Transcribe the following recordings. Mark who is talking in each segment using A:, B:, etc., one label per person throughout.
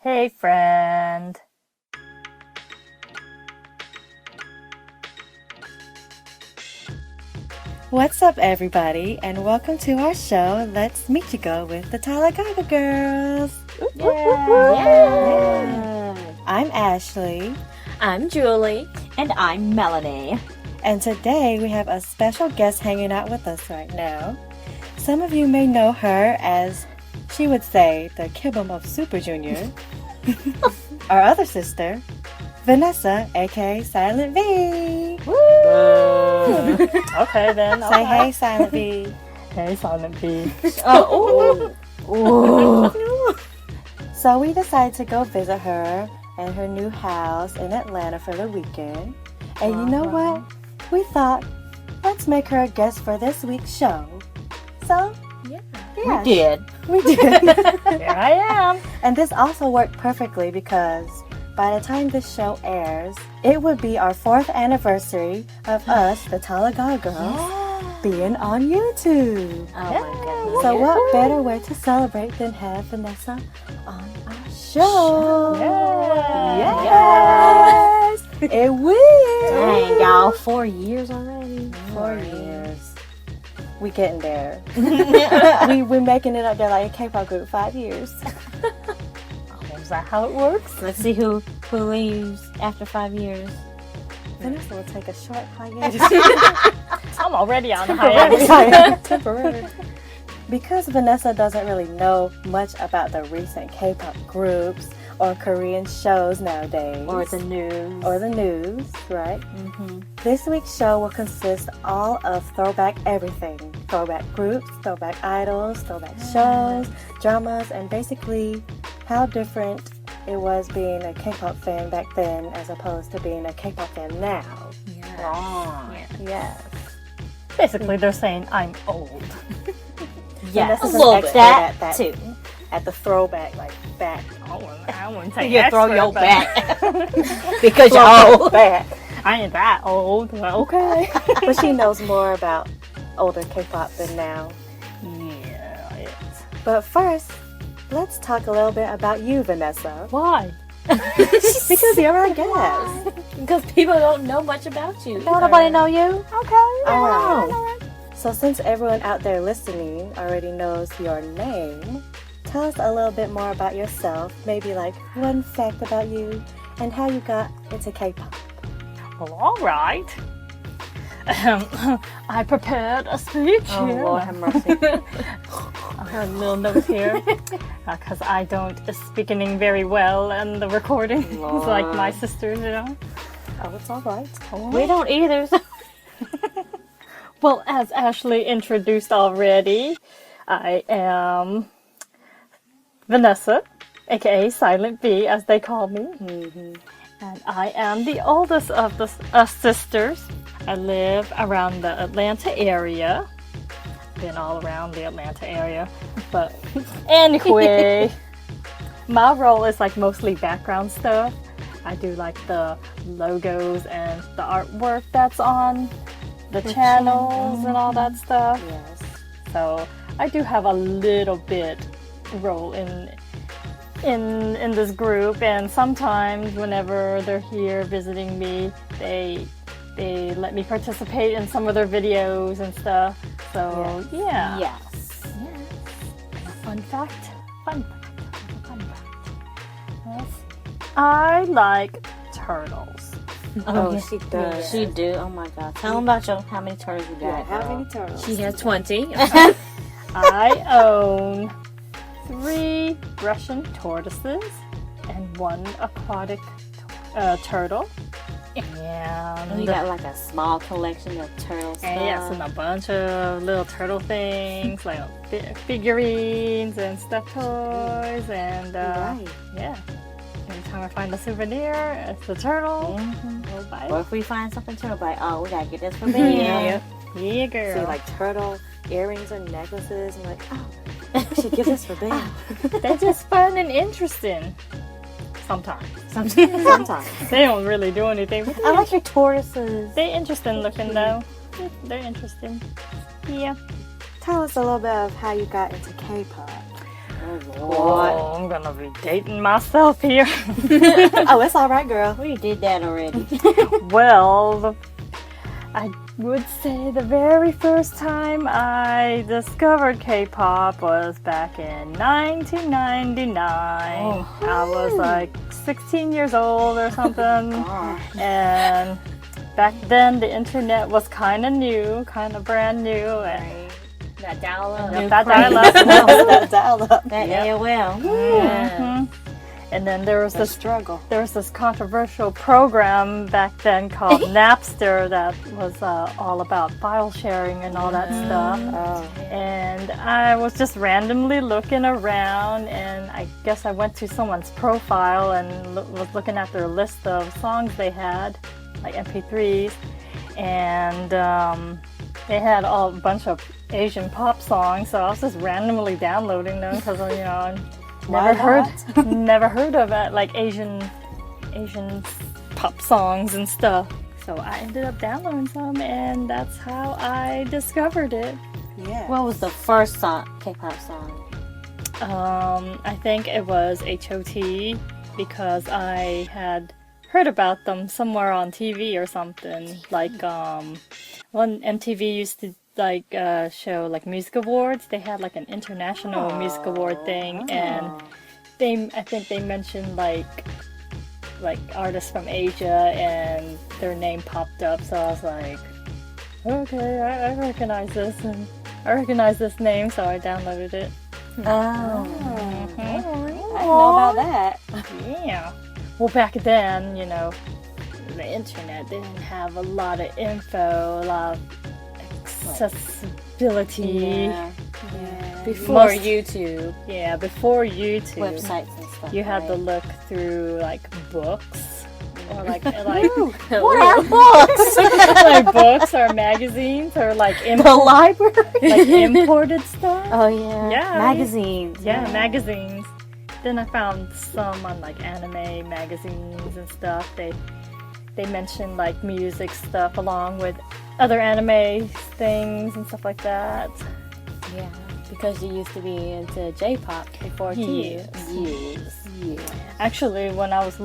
A: Hey, friend.
B: What's up, everybody, and welcome to our show, Let's MichiGo with the TalagaGaGirls.
A: Yeah.
B: I'm Ashley.
C: I'm Julie.
A: And I'm Melanie.
B: And today we have a special guest hanging out with us right now. Some of you may know her as, she would say, the Kpop of Super Junior. Our other sister, Vanessa, aka Silent V.
A: Woo! Okay, then.
B: Say hey, Silent V.
A: Hey, Silent V.
B: So we decided to go visit her and her new house in Atlanta for the weekend. And you know what? We thought, let's make her a guest for this week's show. So, yeah.
A: We did. Here I am.
B: And this also worked perfectly because by the time this show airs, it would be our 4th anniversary of us, the TalagaGaGirls, being on YouTube.
C: Oh my goodness.
B: So what better way to celebrate than have Vanessa on our show? Yes! It will!
C: Dang, y'all, 4 years already?
B: 4 years. We getting there. We're making it up there like a K-pop group, 5 years.
A: Is that how it works?
C: Let's see who leaves after 5 years.
B: Vanessa will take a short hiatus.
A: I'm already on the hiatus.
B: Temporary. Because Vanessa doesn't really know much about the recent K-pop groups or Korean shows nowadays.
C: Or the news.
B: Right?
C: Mm-hmm.
B: This week's show will consist all of throwback everything. Throwback groups, throwback idols, throwback shows, dramas, and basically how different it was being a K-pop fan back then as opposed to being a K-pop fan now. Yes.
A: Basically, they're saying I'm old.
C: Yes,
B: Vanessa's
C: a
B: an
C: little
B: expert
C: bit.
B: at that
C: too.
B: At the throwback, like back.
A: I wouldn't say
C: You throw
A: expert,
C: your
A: but
C: back. Because you're old.
B: back.
A: I ain't that old. Well, okay.
B: But she knows more about older K-pop than now.
A: Yeah, it's...
B: But first, let's talk a little bit about you, Vanessa.
A: Why?
B: Because you're our guest.
C: Because people don't know much about you.
B: Don't nobody know you?
A: Okay.
B: All right. So since everyone out there listening already knows your name, tell us a little bit more about yourself. Maybe like one fact about you and how you got into K-pop.
A: Well, all right. I prepared a speech here.
C: Lord have mercy.
A: I have a little note here because I don't speak in very well in the recordings like my sisters, you know.
B: Oh, it's all right.
C: We don't either. So.
A: Well, as Ashley introduced already, I am Vanessa, aka Silent V, as they call me.
B: Mm-hmm.
A: And I am the oldest of the us sisters. I live around the Atlanta area. Been all around the Atlanta area. But anyway, my role is like mostly background stuff. I do like the logos and the artwork that's on the channels and all that stuff.
B: Yes.
A: So I do have a little bit role in this group, and sometimes whenever they're here visiting me, they let me participate in some of their videos and stuff. So yeah.
C: Yes.
A: Fun fact. Yes. I like turtles.
B: Oh,
C: yeah.
B: she does.
C: She do. Oh my God. Tell them about how many turtles you got.
B: How many turtles?
C: She has 20.
A: I own 3 Russian tortoises and 1 aquatic turtle. And
C: You got like a small collection of turtle stuff.
A: And yes, and a bunch of little turtle things, like figurines and stuffed toys, and yeah. Every time I find a souvenir, it's a turtle. We'll buy it.
C: Or if we find something turtle, like, oh, we gotta get this for me.
A: Yeah, girl.
B: See, like turtle earrings and necklaces, and like, oh, we should give this for Ben.
A: They're just fun and interesting. Sometimes. They don't really do anything. But
C: I like your tortoises.
A: they're interesting looking, though. They're interesting. Yeah.
B: Tell us a little bit of how you got into K-pop.
A: Oh, I'm gonna be dating myself here.
B: Oh, it's all right, girl.
C: We did that already.
A: Well, I would say the very first time I discovered K-pop was back in 1999. I was like 16 years old or something. And back then the internet was kind of new, kind of brand new. And
C: That dial-up.
A: that dial-up.
B: That dial-up.
C: That AOL.
A: Mhm. And then there was this
B: struggle.
A: There was this controversial program back then called Napster that was all about file sharing and all that stuff.
B: Oh.
A: And I was just randomly looking around, and I guess I went to someone's profile and was looking at their list of songs they had, like MP3s, and they had a bunch of Asian pop songs. So I was just randomly downloading them because never heard of it, like Asian pop songs and stuff. So I ended up downloading some, and that's how I discovered it.
B: Yeah.
C: What was the first K-pop song?
A: I think it was h.o.t. because I had heard about them somewhere on TV or something. Like when MTV used to show like music awards, they had like an international music award thing, and I think they mentioned like artists from Asia, and their name popped up. So I was like, okay, I recognize this, and I recognize this name, so I downloaded it.
B: I didn't know about that.
A: Yeah. Well, back then, the internet didn't have a lot of info, a lot of accessibility.
C: Before YouTube.
A: Yeah, before YouTube.
C: Websites and stuff.
A: You had to look through like books or like
C: what are books?
A: like books or magazines or like
C: The library.
A: like imported stuff.
C: Oh yeah.
A: Yeah.
C: Magazines.
A: Yeah, magazines. Then I found some on like anime magazines and stuff. They mentioned like music stuff along with other anime things and stuff like that.
C: Yeah. Because you used to be into J-pop before too.
A: Yes. Actually, when I was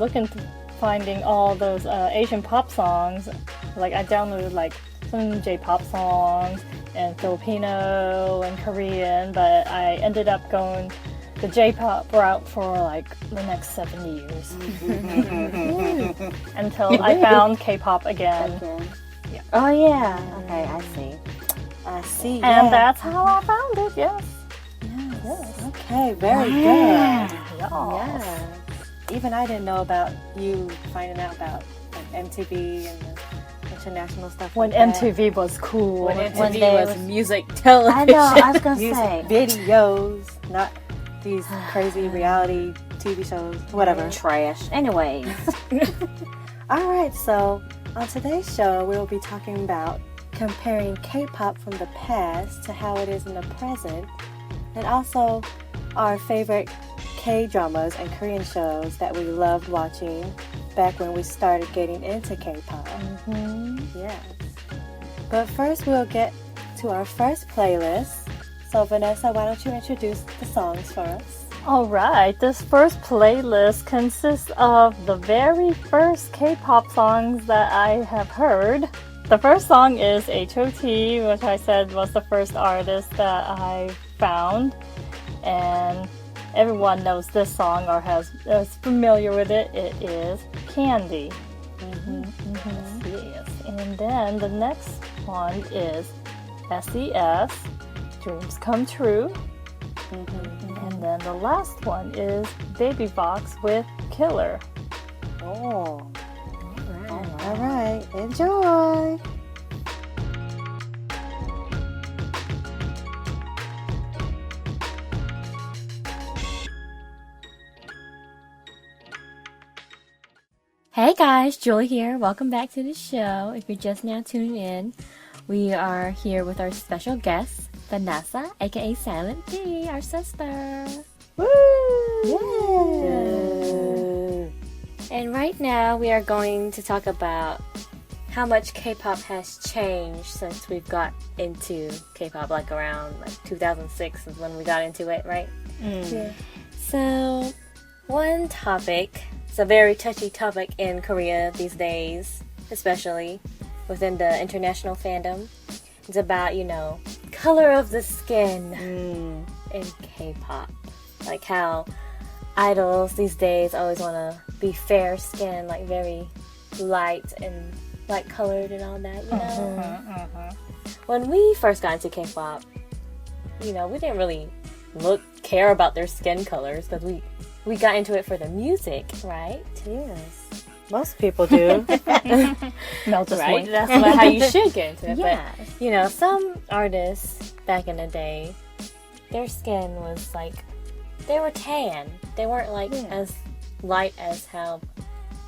A: finding all those Asian pop songs, like I downloaded like some J-pop songs and Filipino and Korean, but I ended up going the J-pop route for like the next 7 years until I found K-pop again.
C: Yeah. Oh yeah. Okay, I see.
A: And that's how I found it. Yes.
B: Okay, very good.
A: Yes.
B: Even I didn't know about you finding out about like MTV and the international stuff.
A: When
B: like
A: MTV was cool.
C: When
B: MTV
C: was music television.
B: I know. I was gonna say videos, not these crazy reality TV shows. Whatever.
C: Trash. Anyways.
B: All right. So on today's show, we will be talking about comparing K-pop from the past to how it is in the present, and also our favorite K-dramas and Korean shows that we loved watching back when we started getting into K-pop. Yes. But first we'll get to our first playlist. So Vanessa, why don't you introduce the songs for us?
A: Alright, this first playlist consists of the very first K-pop songs that I have heard. The first song is h.o.t, which I said was the first artist that I found. And everyone knows this song or is familiar with it. It is Candy. Yes. And then the next one is s.e.s, Dreams Come True. And then the last one is V.O.X with Killer.
B: Oh. All right. Enjoy.
C: Hey guys, Julie here. Welcome back to the show. If you're just now tuning in, we are here with our special guest, Vanessa, aka Silent P, our sister.
B: Woo!
C: Yeah. And right now we are going to talk about how much K-pop has changed since we've got into K-pop, like around 2006 is when we got into it, right? Yeah. So, one topic, it's a very touchy topic in Korea these days, especially within the international fandom. It's about, color of the skin in K-pop. Like how idols these days always want to be fair skin, like very light and light colored and all that, When we first got into K-pop, we didn't really care about their skin colors because we got into it for the music, right?
B: Yes. Most people do.
A: No, just
C: Right?
A: wink.
C: That's how you should get into it.
B: Yes.
C: But, some artists back in the day, their skin was like, they were tan. They weren't as light as how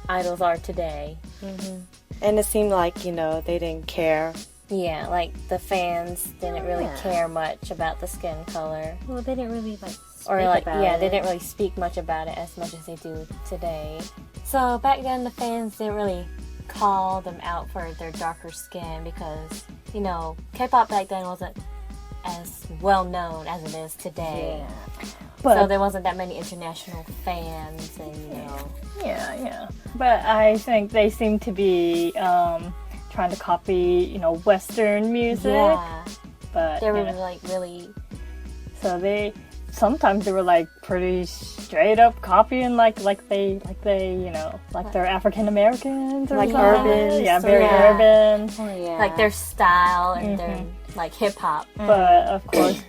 C: idols are today.
B: Mm-hmm. And it seemed like, they didn't care.
C: Yeah, like the fans didn't really care much about the skin color.
B: Well, they didn't really speak
C: They
B: about
C: didn't really speak much about it as much as they do today. So back then the fans didn't really call them out for their darker skin because, K-pop back then wasn't as well known as it is today.
B: Yeah.
C: So there wasn't that many international fans and,
A: Yeah. But I think they seem to be trying to copy, Western music.
C: Yeah.
A: But
C: They were really...
A: So sometimes they were pretty straight up copying like they're African Americans or
B: Like
A: something.
B: urban.
A: Yeah, very
C: Yeah.
A: urban.
B: Oh, yeah.
C: like their style and their hip hop.
A: But of course,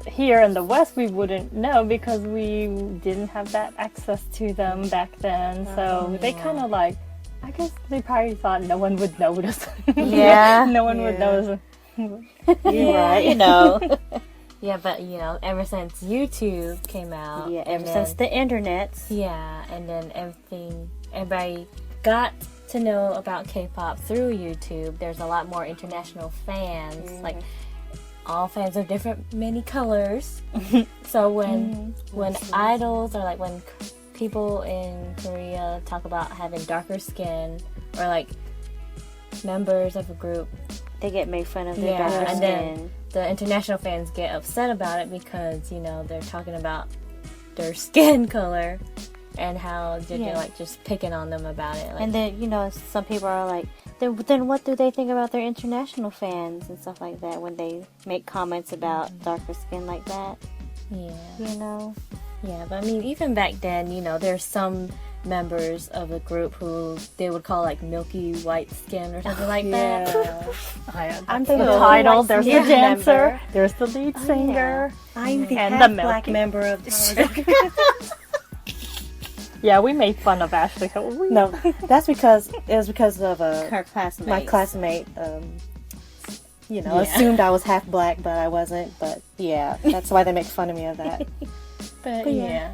A: here in the West, we wouldn't know because we didn't have that access to them back then. So they kind of I guess they probably thought no one would notice.
B: Yeah.
A: No one would notice.
B: You're right.
C: Yeah, but ever since YouTube came out,
B: Yeah,
C: and
B: ever since the internet.
C: yeah, and then everybody got to know about K-pop through YouTube. There's a lot more international fans, like all fans of many colors. So when idols or when people in Korea talk about having darker skin or members of a group,
B: They get made fun of their darker
C: and
B: skin.
C: then the international fans get upset about it because they're talking about their skin color and how they're just picking on them about it.
B: And then, some people are like, then what do they think about their international fans and stuff like that when they make comments about darker skin like that?
C: Yeah. Yeah, but I mean, even back then, there's some members of the group who they would call milky white skin or something like that.
A: I'm
B: the
A: the
B: little
A: title.
B: white
A: There's the
B: skin
A: dancer.
B: member.
A: There's the lead singer.
B: I'm the
A: And
B: half
A: the
B: black
A: milky.
B: member of
A: Yeah, we made fun of Ashley.
B: No, that's because it was because of
C: Her classmates.
B: my classmate. Assumed I was half black, but I wasn't. But yeah, that's why they make fun of me of that.
C: But yeah.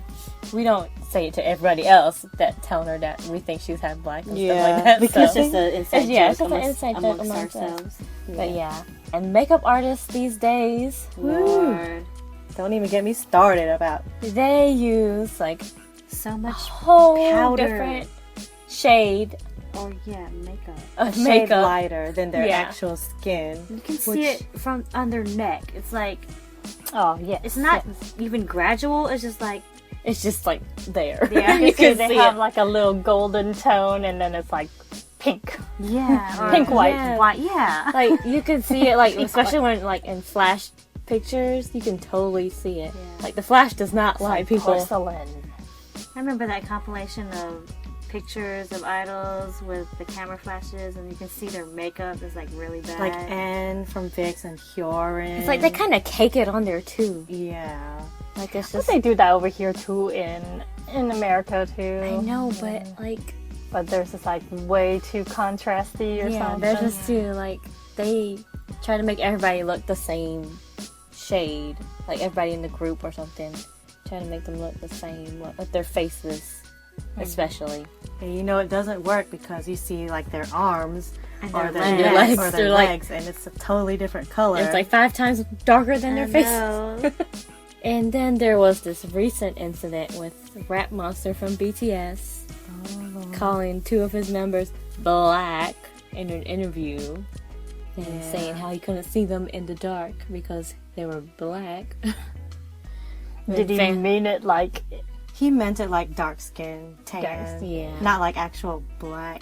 C: We don't say it to everybody else that telling her that we think she's half black and stuff like that.
B: because
C: so.
B: it's just an inside
C: Yeah,
B: joke
C: it's just an inside joke
B: amongst
C: amongst us.
B: ourselves.
C: But yeah. And makeup artists these days,
B: Lord, don't even get me started about
C: they use
B: so much
C: whole
B: powder.
C: different shade
B: makeup.
C: of
B: Shade
C: makeup.
B: lighter than their
C: Yeah.
B: actual skin.
D: You can see it from on their neck. It's
A: Oh, yeah.
D: it's not even gradual. It's just
C: It's just there.
D: Yeah.
A: You
C: can
A: they
C: see
A: have
C: it.
A: a little golden tone, and then it's pink.
D: yeah,
A: Pink white.
D: Yeah. White, yeah.
C: You can see it especially when in flash pictures, you can totally see it.
D: Yeah.
C: The flash does not lie people.
A: Porcelain.
D: I remember that compilation of pictures of idols with the camera flashes, and you can see their makeup is really bad.
B: Like Anne from V.O.X and Hyorin.
C: It's they kind of cake it on there too.
B: Yeah.
C: It's
A: But
C: just
A: they do that over here too in America too.
C: I know, but
A: But there's just way too contrasty or something.
C: there's just too they try to make everybody look the same shade, everybody in the group or something. Try to make them look the same with their faces, especially.
B: And it doesn't work because you see their arms
D: And
B: or
D: their
B: their
C: legs.
B: or
C: They're
B: their legs, and it's a totally different color.
C: It's 5 times darker than their face.
D: No.
C: And then there was this recent incident with Rap Monster from BTS calling 2 of his members black in an interview and saying how he couldn't see them in the dark because they were black.
A: Did he mean it like...
B: He meant it like dark skin, tan.
C: Yeah.
B: Not like actual black.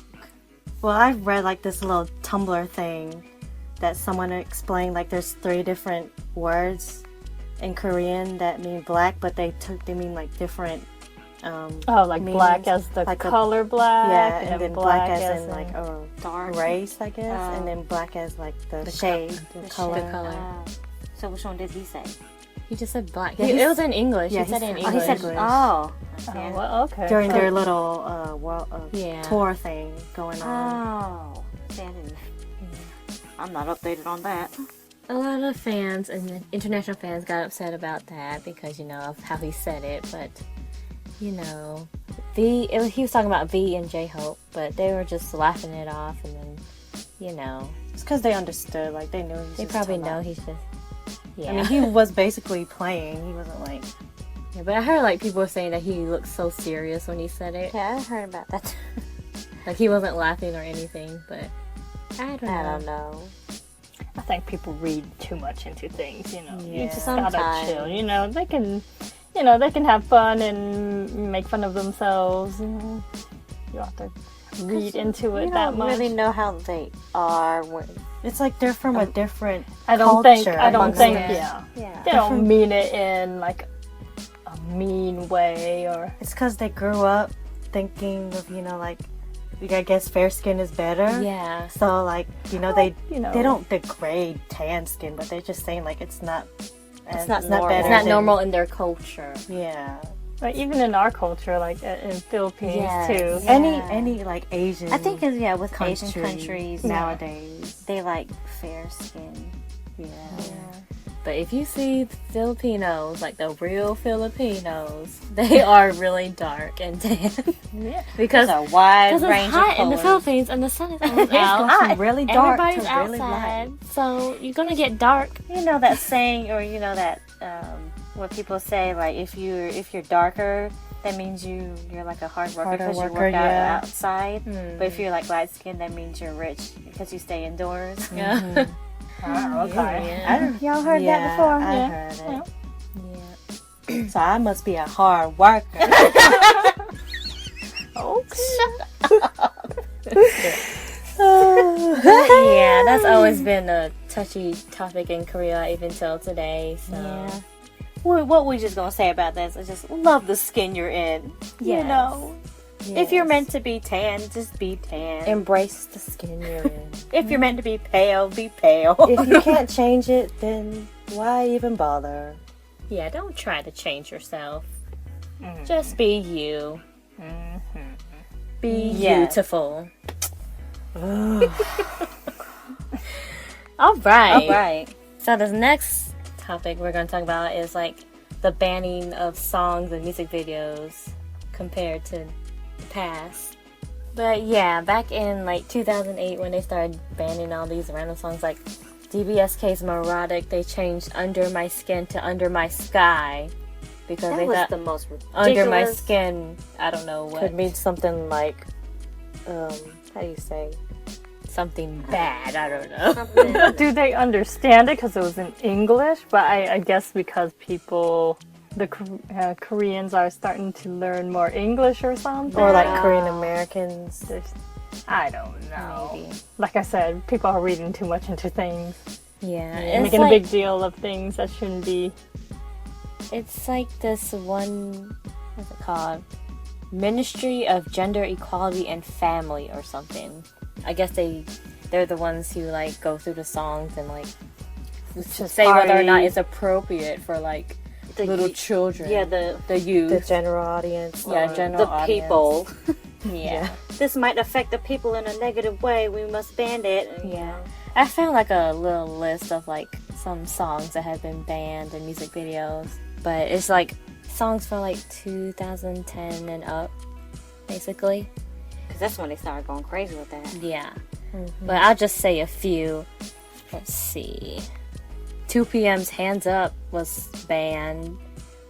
B: Well, I've read like this little Tumblr thing that someone explained, like there's 3 different words in Korean that mean black, but they mean like different
A: like
B: meanings.
A: black as the
B: Like
A: color black,
B: yeah, and then black as in
A: in
B: like a
D: Dark.
B: race, I guess, and then black as like the shade, the color.
C: The color.
D: So which one did he say?
C: He just said black.
B: Yeah,
C: It was in English.
B: yeah,
C: he said it in
B: he
C: English.
B: said-
D: He said, oh.
A: Oh, well, okay.
B: During their little
C: Yeah.
B: tour thing going on.
D: Oh. See, I'm not updated on that.
C: A lot of fans and international fans got upset about that because, you know, of how he said it. But, you know, he was talking about V and J-Hope, but they were just laughing it off. And then, you know,
B: It's because they understood, like they knew. He was
C: they
B: just
C: probably
B: talking
C: know
B: about-
C: he's just. Yeah.
B: I mean, he was basically playing. He wasn't like.
C: Yeah, but I heard like people were saying that he looked so serious when he said it.
D: Yeah, I heard about that.
C: Like he wasn't laughing or anything, but I don't know.
D: I don't know.
A: I think people read too much into things, you know. You
B: Yeah.
A: just gotta
D: Sometimes.
A: chill, you know. They can have fun and make fun of themselves. You know. You have to read into it
D: You
A: that
D: don't
A: much.
D: really know how they are.
B: It's like they're from a different.
A: I don't
B: culture
A: think,
B: amongst them.
A: yeah.
D: Yeah.
A: They don't mean it in like a mean way or.
B: It's because they grew up thinking of, you know, like, I guess fair skin is better.
C: Yeah.
B: So, like, you know, they
A: know.
B: they don't degrade tan skin, but they're just saying, like, it's not
D: not normal.
B: better
C: It's not
B: than-
C: normal in their culture.
B: Yeah.
A: But even in our culture, like in Philippines
C: Yes.
A: too.
D: Yeah.
B: Any, like, Asian
D: I think, with Asian
B: country
D: countries,
B: nowadays.
D: they like fair skin.
B: Yeah.
C: But if you see Filipinos, like the real Filipinos, they are really dark and tan.
A: Yeah.
C: because
D: There's a wide
C: it's
D: range
C: hot
D: of
C: in the
D: colors.
C: Philippines and the sun is always
B: It's
C: out.
B: gone from really dark
C: Everybody's
B: to really
C: outside,
B: light.
C: so you're gonna get dark.
D: You know that saying, or you know that what people say, like if you're darker, that means you're like a hard worker
B: Harder
D: because you
B: worker,
D: work out
B: yeah.
D: outside. But if you're like light skinned, that means you're rich because you stay indoors.
C: Yeah.
A: Oh, okay.
D: Y'all heard
B: Yeah,
D: that before?
B: I
A: Yeah.
B: heard it.
C: Yeah.
B: So I must be a hard worker.
C: Yeah, that's always been a touchy topic in Korea even till today. So
D: Yeah. What we just gonna say about this is just love the skin you're in. You
C: Yes.
D: know, if you're meant to be tan, just be tan.
B: Embrace the skin you're in.
D: If you're meant to be pale, be pale.
B: If you can't change it, then why even bother?
C: yeah, don't try to change yourself. Just be you. Be
D: Yes.
C: beautiful. All right.
D: All right.
C: So this next topic we're going to talk about is like the banning of songs and music videos compared to the past. But yeah, back in like 2008 when they started banning all these random songs like DBSK's Melodic, they changed Under My Skin to Under My Sky because
D: That
C: they
D: was
C: thought
D: the most ridiculous.
C: Under My Skin, I don't know what,
B: Could mean something like, how do you say?
C: something bad, I don't know.
D: Something.
A: Do they understand it because it was in English? But I guess because the Koreans are starting to learn more English or something.
B: Or like Korean Americans.
A: I don't know.
C: Maybe.
A: Like I said, people are reading too much into things,
C: Yeah, it's
A: making
C: like,
A: a big deal of things that shouldn't be.
C: it's like this one, what's it called? Ministry of Gender Equality and Family or something. I guess they're the ones who like go through the songs and like say whether or not it's appropriate for like
D: The
C: little
D: y-
C: children.
D: Yeah, the
C: youth.
B: The general audience.
C: Yeah,
B: or-
C: general
D: the
C: audience.
D: people.
C: Yeah.
D: This might affect the people in a negative way. We must ban it. And,
C: Yeah. I found like a little list of like some songs that have been banned in music videos, but it's like songs from like 2010 and up, basically.
D: Because that's when they started going crazy with that.
C: Yeah. But I'll just say a few. Let's see. 2 PM's Hands Up was banned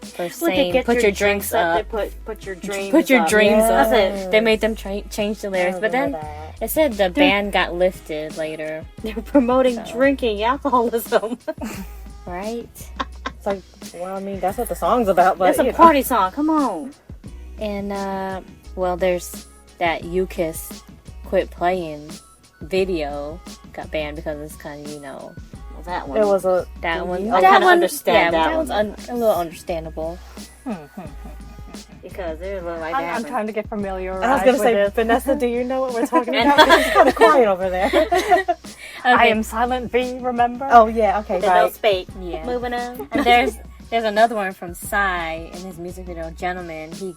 C: for saying put your drinks up.
D: Put your dreams
C: Put your
D: up.
C: dreams
B: Yeah.
C: up.
B: That's it.
C: They made them change the lyrics, but then
B: that.
C: it said the ban got lifted later.
D: They're promoting
C: So.
D: drinking alcoholism.
C: Right?
B: It's like, well, I mean, that's what the song's about, but
D: It's a party song. Come on.
C: And, well, there's that You Kiss Quit Playing video got banned because it's kind of,
D: Well, that one.
B: it was a
C: that one.
B: I
C: that
B: kinda
C: one,
B: understand
C: yeah,
B: that
C: was a little understandable.
D: because they look like
A: I'm
D: that.
A: trying to get familiar.
B: I was gonna say,
A: this.
B: Vanessa, do you know what we're talking about? It's kind of quiet over there.
A: I am Silent V. Remember?
B: Oh yeah, okay,
D: They
B: right.
D: don't speak.
C: Yeah.
D: Moving on.
C: And there's another one from Psy in his music video, Gentleman. He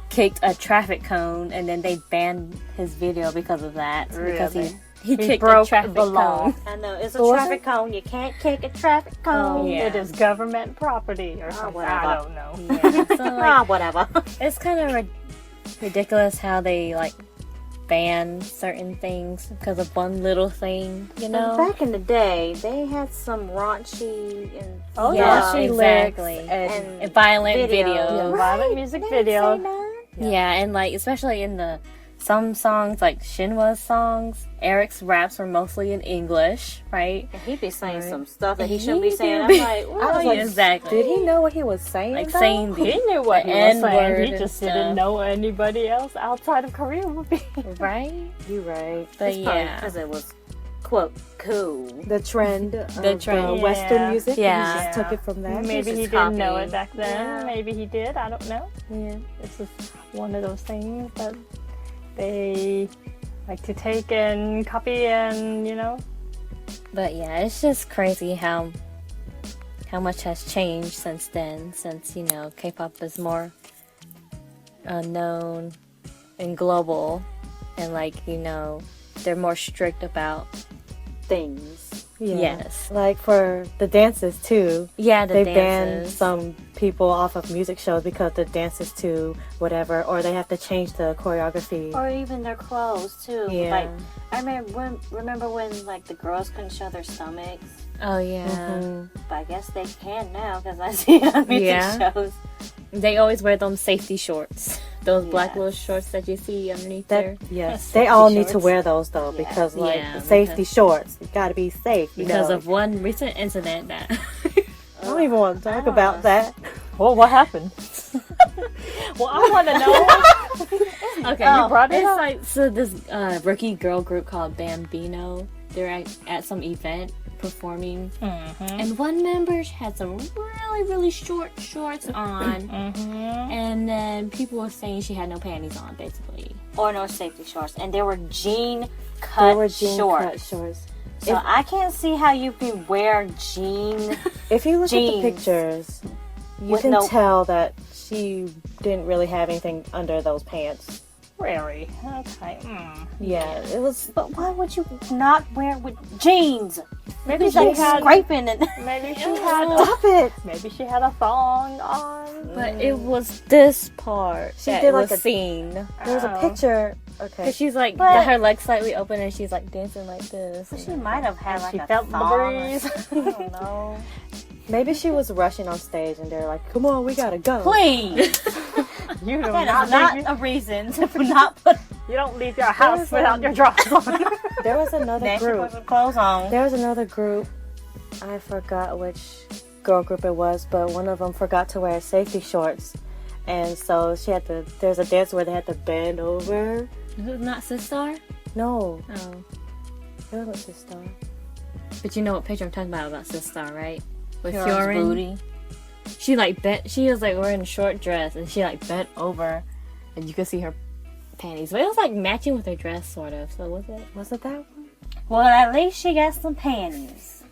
C: kicked a traffic cone, and then they banned his video because of that. Because
A: Really?
C: he kicked
A: broke
C: a traffic
A: the law.
C: cone.
D: I know. It's a
B: What was
D: traffic cone. You can't kick a traffic cone.
C: Oh, yeah.
A: It is government property or something.
D: whatever.
A: I don't know.
C: Yeah. So like,
D: Whatever.
C: it's kind of ridiculous how they like ban certain things because of one little thing, you know?
D: Back in the day, they had some raunchy and
A: Oh,
C: yeah,
A: yeah.
C: exactly.
B: And
C: And violent
D: Video.
C: videos.
A: Yeah, violent music video.
C: Yeah, and like especially in some songs like Shinhwa's songs, Eric's raps were mostly in English, right?
D: And he'd be saying some stuff that he
C: He
D: shouldn't be saying. I'm
C: do be-
D: like,
B: I
D: what?
B: was like,
C: exactly.
B: did he know what he was saying?
C: Like
B: though?
C: saying
A: He knew what he was
C: N-word
A: saying. He
C: and
A: just
C: stuff.
A: didn't know anybody else outside of Korea would be.
C: right?
B: You right.
C: But
D: It's probably
C: yeah.
D: because it was, quote, cool.
B: The trend, of
C: trend.
B: Western
A: Yeah.
B: music.
C: Yeah.
B: He just took it from that.
A: Maybe he
D: just
A: didn't know
D: copying.
A: it back then.
D: Yeah.
A: Maybe he did. I don't know.
B: Yeah.
A: It's just one of those things that they like to take and copy and,
C: But yeah, it's just crazy how much has changed since then. Since K-pop is more known and global, and they're more strict about
D: Things.
B: Yeah.
C: yes,
B: Like for the dances too.
C: yeah, the
B: They
C: dances.
B: banned some people off of music shows because the dances to whatever, or they have to change the choreography.
D: Or even their clothes, too.
B: Yeah.
D: Like, I remember when, like, the girls couldn't show their stomachs?
C: Oh yeah,
B: Mhm.
D: But I guess they can now, because I see it on music
C: Yeah.
D: shows.
C: they always wear them safety shorts, those black
D: Yes.
C: little shorts that you see underneath there.
B: That yes,
A: Safety
B: they all need to
A: shorts.
B: wear those though
D: Yeah.
B: because like
C: Yeah,
B: the safety shorts, you got to be safe.
C: Because of one recent incident that
B: I don't even want to talk about that.
A: Well, what happened? Well, I want to know.
C: okay,
A: You brought it
C: it's
A: up.
C: like so this rookie girl group called Bambino. They're at some event performing, and one member had some really short shorts on, and then people were saying she had no panties on, basically.
D: Or no safety shorts. And they were jean
B: They
D: cut
B: were jean
D: shorts.
B: cut shorts.
D: So I can't see how you can wear jean.
B: If you look
D: Jeans.
B: at the pictures, you
D: With
B: can
D: no-
B: tell that she didn't really have anything under those pants.
A: Really? Okay.
B: Yeah, it was.
D: But why would you not wear with jeans?
A: Maybe
D: It's
A: she
D: like
A: had.
D: scraping it.
A: Maybe she had.
B: Stop it!
A: Maybe she had a thong on.
C: But it was this part
B: She
C: that
B: did like
C: was
B: a-
C: seen.
B: There was a picture. Okay.
C: Cause she's like
D: But-
C: got her legs slightly open and she's like dancing like this.
D: She might have had like
A: She
D: a
A: felt the
D: thong or
A: breeze.
D: something. I don't know.
B: Maybe she was rushing on stage and they're like, "Come on, we gotta go."
D: Please.
A: You do
D: That
A: not
D: is not
A: leave.
D: a reason to not put
A: You don't leave your house
B: was,
A: without your drawers on.
B: There was another
D: nasty
B: group.
D: put clothes on.
B: There was another group. I forgot which girl group it was, but one of them forgot to wear safety shorts, and so she had to. There's a dance where they had to bend over.
C: Is it not S.e.s?
B: No,
C: Oh,
B: it wasn't sister.
C: but you know what picture I'm talking about S.e.s, right? With
D: Hyorin's
C: Hyorin.
D: booty.
C: She like bent. She was like wearing a short dress and she like bent over, and you could see her panties. But it was like matching with her dress, sort of. So was it?
B: Was it that one?
D: Well, at least she got some panties.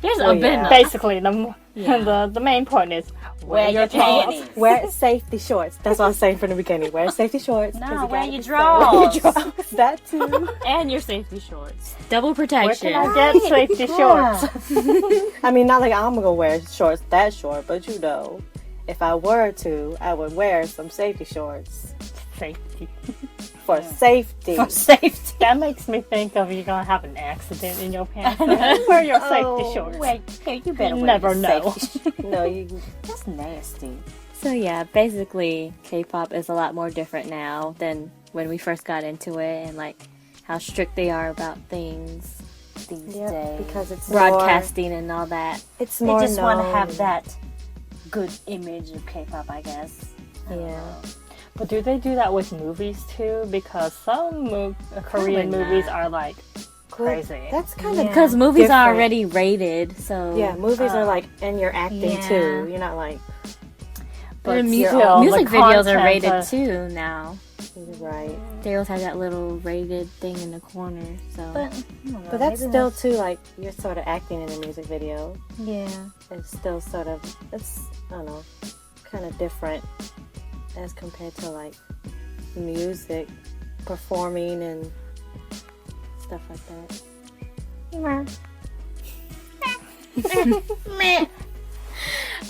C: There's
B: Oh,
C: a
B: yeah.
C: bit.
A: Basically, the main point is
D: Wear your
A: drawers.
D: panties.
B: Wear safety shorts. That's what I was saying from the beginning. Wear safety shorts. 'cause
D: No,
B: you
D: wear
B: gotta
D: your
B: be safe.
D: drawers.
B: Wear your drawers. That too.
C: And your safety shorts. Double
A: Where
C: protection.
A: can I get safety shorts?
B: I mean, not like I'm gonna wear shorts that short, but if I were to, I would wear some safety shorts
A: Safety.
B: for safety.
D: For safety.
A: That makes me think of you gonna have an accident in your pants. Wear your safety shorts.
D: Wait, hey, you better
A: You
D: wear
A: never
D: your
A: know.
D: safety.
B: No, you.
D: That's nasty.
C: So yeah, basically K-pop is a lot more different now than when we first got into it, and like how strict they are about things. these
B: Yep,
C: days.
B: because it's
C: broadcasting and all that.
B: It's
D: They
B: more
D: just want to
B: known.
D: have that good image of K-pop, I guess.
B: Yeah.
A: But do they do that with movies too? Because some Korean movies are like crazy.
B: That's kind of
C: Because movies are
B: different.
C: already rated, so
B: Yeah, movies are like, and you're acting
D: Yeah.
B: too. You're not like,
A: But
C: music
A: still,
C: music
A: the
C: videos are
A: content,
C: rated too now.
B: right.
C: They always have that little rated thing in the corner. So
B: But that's still too like you're sort of acting in a music video.
C: yeah,
B: It's still sort of I don't know, kind of different as compared to like music, performing and stuff like that.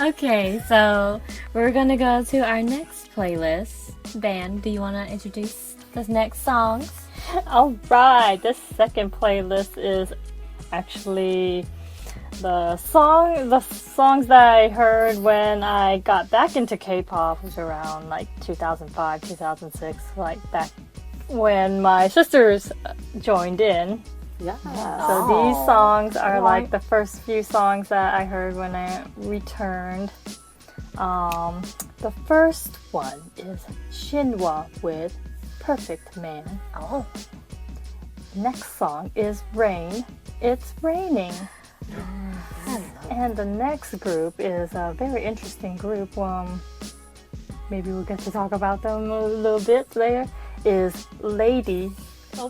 C: okay. So we're gonna go to our next playlist. Dan, do you want to introduce the next songs?
A: All right, this second playlist is actually the songs that I heard when I got back into K-pop. It was around like 2005, 2006, like back when my sisters joined in.
B: Yeah.
A: So these songs are like the first few songs that I heard when I returned. The first one is Shinhwa with Perfect Man.
B: Oh.
A: Next song is Rain, It's Raining. And the next group is a very interesting group. Maybe we'll get to talk about them a little bit later. Is Lady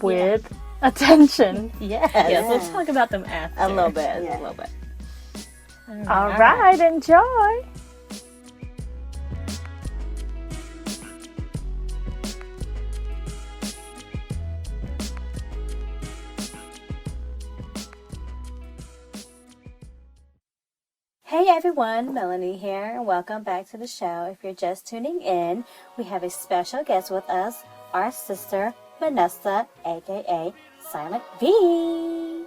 A: with Attention.
B: Yes.
C: Yes, we'll talk about them after.
B: A little bit.
C: A little bit.
A: All right, enjoy.
D: Hey everyone, Melanie here, and welcome back to the show. If you're just tuning in, we have a special guest with us, our sister, Vanessa, aka Silent V.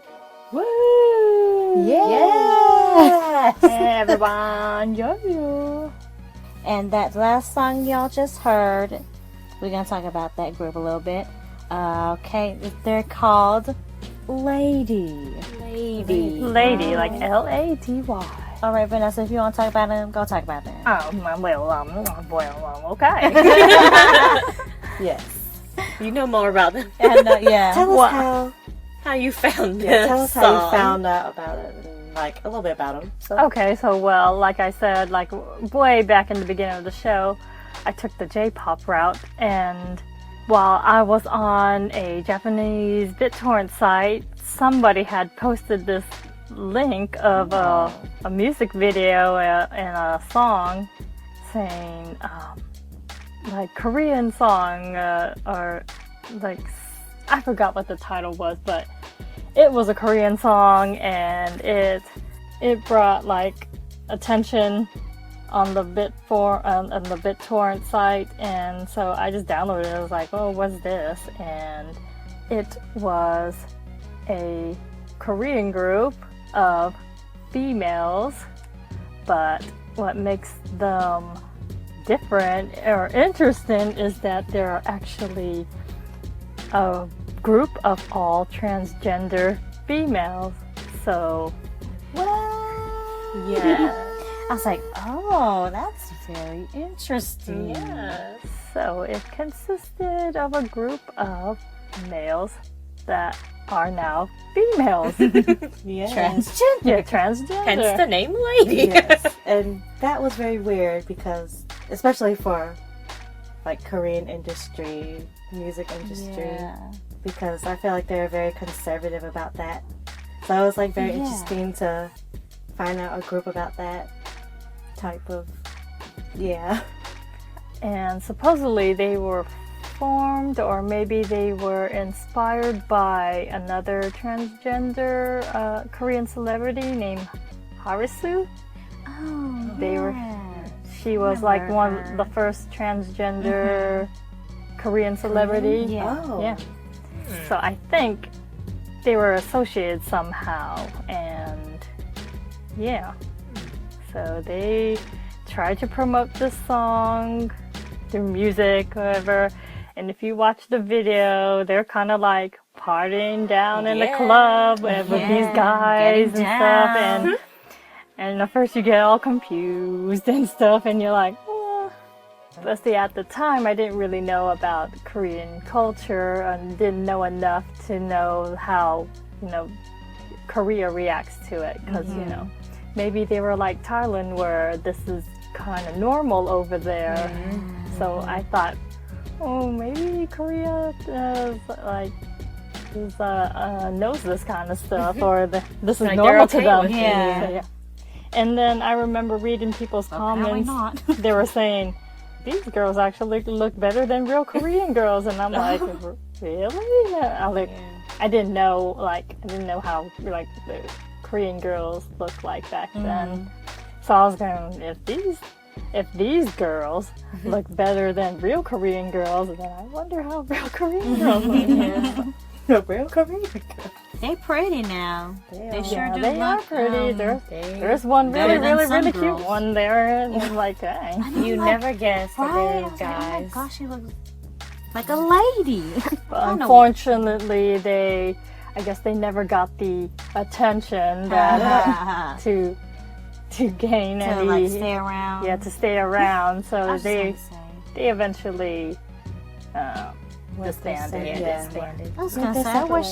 A: Woo!
D: Yeah!
A: Hey everyone, yo.
D: And that last song y'all just heard, we're going to talk about that group a little bit. Okay, they're called Lady.
A: Lady, like Lady.
D: All right, Vanessa, if you want to talk about them, go talk about them.
A: Okay.
B: Yes.
C: You know more about them.
D: And yeah.
B: Tell us
C: How you found
B: how.
C: this
B: Tell us how
C: song.
B: you found out about it, and like a little bit about them. So.
A: Okay, so well, like I said, like way back in the beginning of the show, I took the J-pop route, and while I was on a Japanese BitTorrent site, somebody had posted this link of a music video and a song saying like Korean song or like I forgot what the title was, but it was a Korean song, and it brought like attention on the on the BitTorrent site, and so I just downloaded it. I was like, oh, what's this? And it was a Korean group of females, but what makes them different or interesting is that they're actually a group of all transgender females. So,
D: Yeah. I was like, oh, that's very interesting.
A: yes. So it consisted of a group of males that are now females.
B: Yes.
A: Yeah, transgender.
C: Hence the name Lady.
B: Yes. And that was very weird because, especially for like Korean industry, music industry,
D: Yeah.
B: because I feel like they're very conservative about that. So it was like very interesting to find out a group about that type of,
A: And supposedly they were formed, or maybe they were inspired by another transgender Korean celebrity named Harisu.
D: Oh,
A: They were.
D: yeah.
A: She was like
D: Remember
A: one
D: her.
A: the first transgender Korean celebrity.
D: Yeah.
B: Oh.
A: Yeah. So I think they were associated somehow, and yeah. So they tried to promote this song through music, whatever. And if you watch the video, they're kind of like partying down in the club with these guys and stuff, and at first you get all confused and stuff, and you're like, oh. But see, at the time I didn't really know about Korean culture and didn't know enough to know how, you know, Korea reacts to it, because you know, maybe they were like Thailand where this is kind of normal over there. So I thought, oh, maybe Korea knows this kind of stuff, or this is
C: like
A: normal to them.
C: with it.
A: Yeah. And then I remember reading people's comments. They were saying, these girls actually look better than real Korean girls, and I'm like, really? I didn't know how like the Korean girls looked like back then. So I was going, if these girls look better than real Korean girls, then I wonder how real Korean girls look.
B: Real Korean girls.
D: They pretty now. They sure do.
A: They are
D: look,
A: pretty. There's one really cute one there, and I'm like, dang.
C: You never guess that they're
D: Oh
C: guys.
D: my gosh, she looks like a lady.
A: But unfortunately, I guess they never got the attention that to gain
D: To
A: any
D: like stay around.
A: Yeah, to stay around.
D: I
A: So
D: was
A: they
D: gonna say.
A: eventually disbanded.
C: Disbanded.
D: I was gonna say, I wish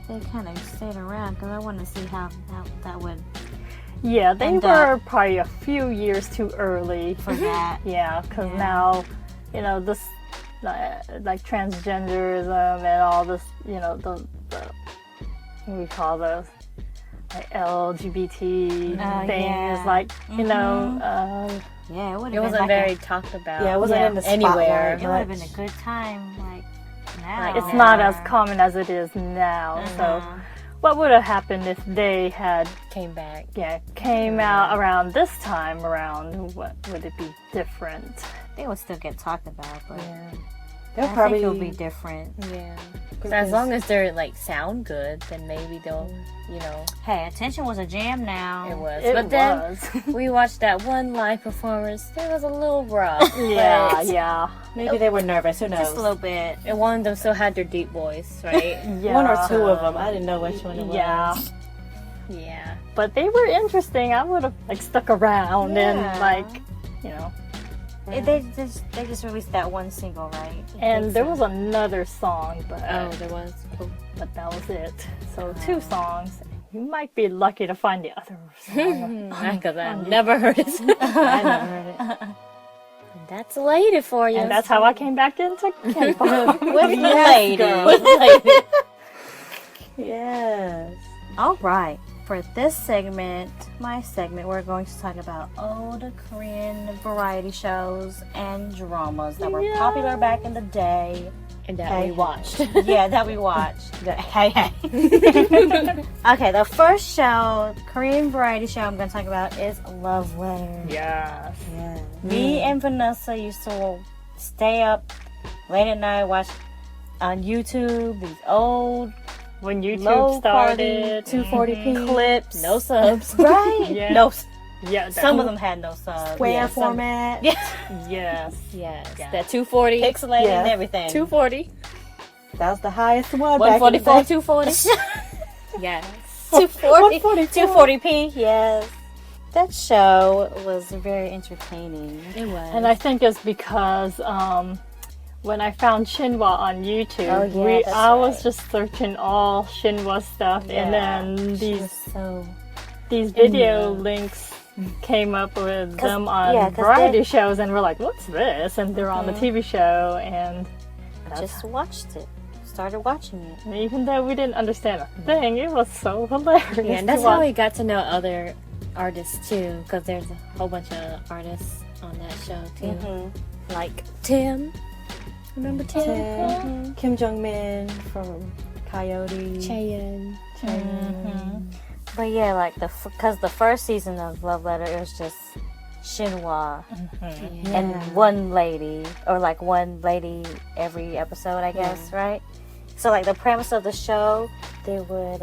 D: they kind of stayed around because I want to see how that would
A: Yeah, they
D: end
A: were probably a few years too early.
D: for that.
A: Yeah, because now, you know, this like transgenderism and all this, you know, the what do we call those? Like LGBT thing is like, you know,
D: Yeah, it would
C: It
D: have
C: wasn't
D: been
C: very talked about.
B: Yeah, it wasn't in the
C: anywhere.
B: spotlight
D: It would have
B: much.
D: been a good time, like now.
A: it's not as common as it is now. So what would have happened if they had
C: Came back.
A: came out around this time around? What would it be different?
D: They would still get talked about, but
B: They'll
D: I
B: probably
D: think it'll be different.
C: Yeah. So as long as they're like sound good, then maybe they'll, you know,
D: Hey, Attention was a jam now.
C: it was.
A: It
C: but then
A: was.
C: we watched that one live performance. It was a little rough.
A: Yeah.
B: maybe they were nervous. Who knows?
D: Just a little bit.
C: And one of them still had their deep voice, right?
A: Yeah.
B: One or two of them. I didn't know which one it was.
A: Yeah.
C: Yeah.
A: But they were interesting. I would have like stuck around and like, you know.
D: They just released that one single, right?
A: And there was another song, but
C: There was. Cool.
A: but that was it. So 2 songs. You might be lucky to find the other song.
C: Because I've never heard it.
B: I never heard it.
C: That's a lady for you.
A: And that's how I came back into K-pop.
D: With the lady.
B: Yes.
D: All right. For this segment, my segment, we're going to talk about old Korean variety shows and dramas that were popular back in the day.
C: And that we watched.
D: Yeah, that we watched. Hey. Okay, the first show, Korean variety show I'm going to talk about is Love Letter.
A: Yes.
B: Yeah.
D: Me and Vanessa used to stay up late at night, watch on YouTube these old
A: When YouTube
D: low
A: started,
D: 240p clips.
C: No subs.
D: Right?
A: Yeah.
D: No.
A: Yeah,
D: Some of them had no subs.
B: Square format.
D: Yeah.
A: Yes.
C: Yes.
A: Yeah.
C: That 240.
D: Pixelated
B: Yeah.
D: and everything.
C: 240.
B: That was the highest one. back in the
C: 144,
B: day.
C: 240. Yes.
D: 240.
B: 142.
D: 240p, yes. That show was very entertaining.
C: It was.
A: And I think it's because when I found Shinhwa on YouTube,
D: Oh, yeah, that's
A: I was
D: right.
A: just searching all Shinhwa stuff, and then
D: So
A: these video links came up with them on
D: 'cause
A: variety shows, and we're like, what's this? And they're on the TV show, and
D: just watched it. Started watching it.
A: and even though we didn't understand a thing, it was so hilarious.
C: Yeah, and that's
A: to
C: how
A: watch.
C: we got to know other artists too, because there's a whole bunch of artists on that show too. Like Tim. Remember Tim?
B: Kim Jong-min from Coyote.
C: Chaeyeon.
D: But yeah, like because the first season of Love Letter, it was just Shinhwa and one lady, or like one lady every episode, I guess, right? So like the premise of the show, they would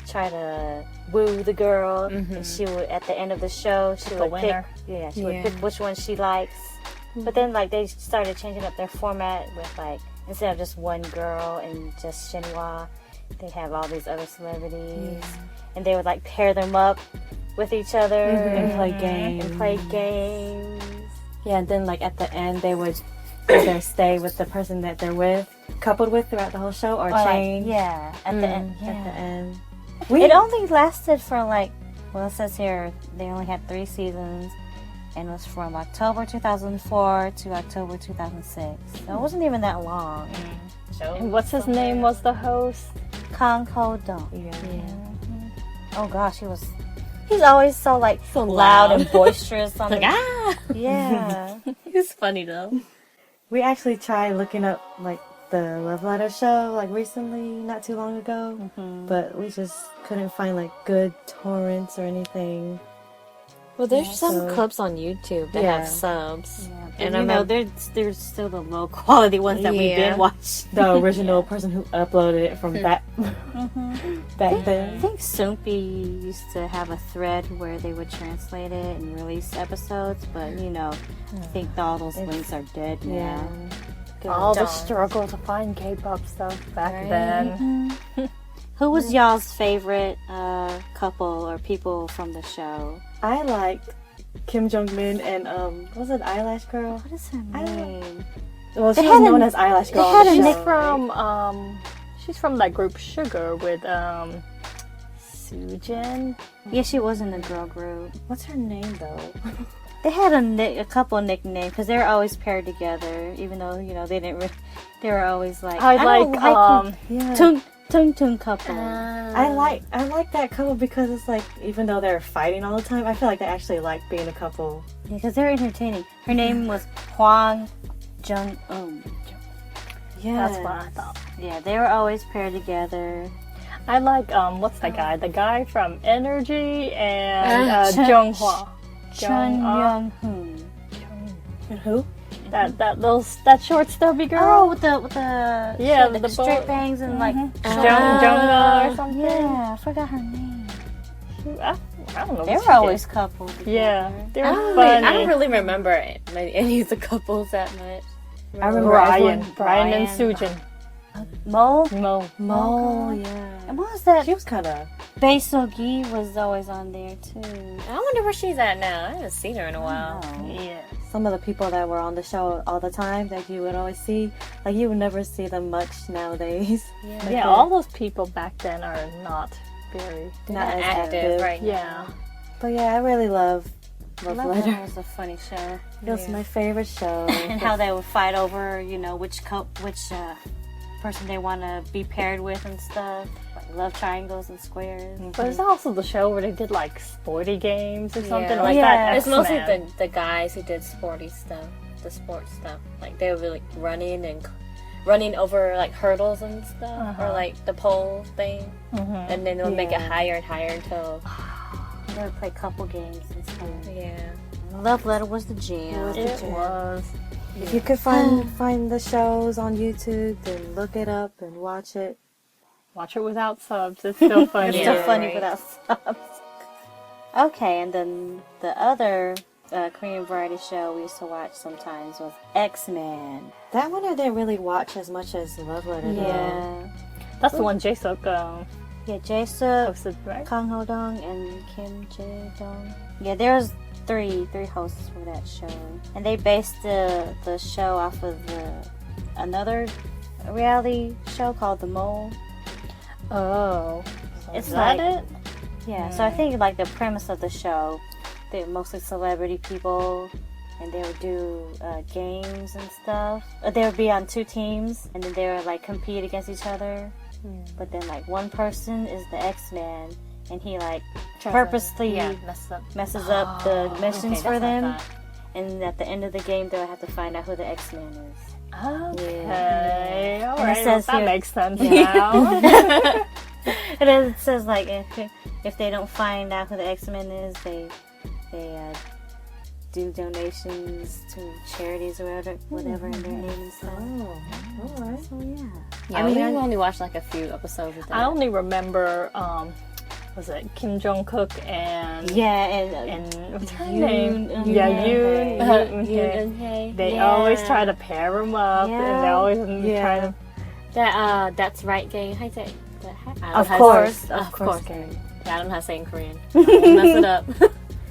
D: try to woo the girl, and she would at the end of the show she would
A: winner.
D: pick, she would pick which one she likes, But then like they started changing up their format with like instead of just one girl and just Shinhwa, they have all these other celebrities, and they would like pair them up with each other
B: and play games. Yeah, and then like at the end they would either stay with the person that they're coupled with throughout the whole show, or change.
D: At the end. Yeah.
B: At the end.
D: It only lasted for like, well, it says here they only had 3 seasons, and it was from October 2004 to October 2006. So it wasn't even that long.
A: And what's his name was the host?
D: Kang Ho Dong.
B: Yeah.
D: Oh gosh, he's always so like loud and boisterous on Yeah.
C: He's funny though.
B: We actually tried looking up like the Love Letter show like recently, not too long ago, but we just couldn't find like good torrents or anything.
C: Well, there's some clips on YouTube that have subs.
D: Yeah, and you know, there's still the low quality ones that we did watch.
B: The original person who uploaded it from back then.
D: I think Soompi used to have a thread where they would translate it and release episodes, but you know, I think all those links are dead now.
A: All the struggle to find K-pop stuff back then.
D: Who was y'all's favorite couple or people from the show?
B: I liked Kim Jong-min and what was it, Eyelash Girl?
D: What is her name?
B: Well, she was known as Eyelash Girl.
D: They had a
A: She's from she's from that group Sugar with Soojin.
D: Yeah, she was in the girl group.
B: What's her name though?
D: They had a couple nicknames because they were always paired together, even though you know they didn't. They were always like Tung Tung couple.
B: I like that couple because it's like even though they're fighting all the time, I feel like they actually like being a couple.
D: Yeah, because they're entertaining. Her name was Hwang Jung Eun.
B: Yeah,
A: That's what I thought.
D: Yeah, they were always paired together.
A: I like what's the guy? The guy from Energy and Jung-hwa.
D: Chun Young Hoon.
B: And who?
A: That short stubby girl.
D: Oh, with the
A: the
D: straight bangs and like
A: Jung or something.
D: Yeah, I forgot her name.
A: I don't know.
D: They were always coupled together.
A: Yeah, they were funny.
C: I don't really remember any of the couples that much.
B: I remember
A: Brian and Soojin.
D: Mo,
B: yeah.
D: and what was that?
B: She was kind of.
D: Bae So-gi was always on there too.
C: I wonder where she's at now. I haven't seen her in a while.
A: Yeah.
B: Some of the people that were on the show all the time that you would always see, like you would never see them much nowadays.
A: Yeah, all those people back then are not
B: not as
C: active right now.
A: Yeah.
B: But yeah, I really love Love
D: Love
B: Letter.
D: Letter was a funny show.
B: It was my favorite show.
D: And how they would fight over, you know, which person they want to be paired with and stuff. Like love triangles and squares.
A: But it's also the show where they did like sporty games or something
C: Yeah.
A: like
D: Yeah.
A: that.
C: It's mostly
A: X-Men.
C: the guys who did sporty stuff, the sports stuff. Like they would be like running over like hurdles and stuff, or like the pole thing, and then they'll make it higher and higher until.
D: They would play couple games and stuff.
C: Yeah.
D: Love Letter was the jam.
A: It was.
B: If you could find the shows on YouTube, then look it up and watch it.
A: Watch it without subs. It's still funny.
D: It's still funny without subs. Okay, and then the other Korean variety show we used to watch sometimes was X-Men.
B: That one I didn't really watch as much as Love Letter.
D: Yeah.
A: That's the one Jae-suk
D: Yeah, Jae-suk,
A: hosted, right?
D: Kang Ho-dong, and Kim Jae-dong. Yeah, there's three hosts for that show. And they based the show off of another reality show called The Mole.
A: Oh.
D: It's
A: Is that
D: like-
A: it?
D: Yeah, so I think like the premise of the show, they're mostly celebrity people, and they would do games and stuff. They would be on 2 teams, and then they would like compete against each other. But then like one person is the X-Man, and he like purposely messes up the missions for them. And at the end of the game, they'll have to find out who the X-Man is.
A: Okay. All
D: And
A: right.
D: it says
A: that
D: here-
A: makes sense now.
D: And then it says like if they don't find out who the X-Men is, they do donations to charities or whatever in their name and stuff.
B: Oh, alright.
D: So yeah.
C: Yeah, we only watched like a few episodes of that.
A: I only remember was it Kim Jong-kook and what's her name?
C: Yoon
A: Yoon.
C: Eun-hae.
A: They always try to pair them up, and they always try to.
C: That's right, gang. How you say?
B: Of course, gang.
C: Yeah, I don't know how to say it in Korean. Mess it up.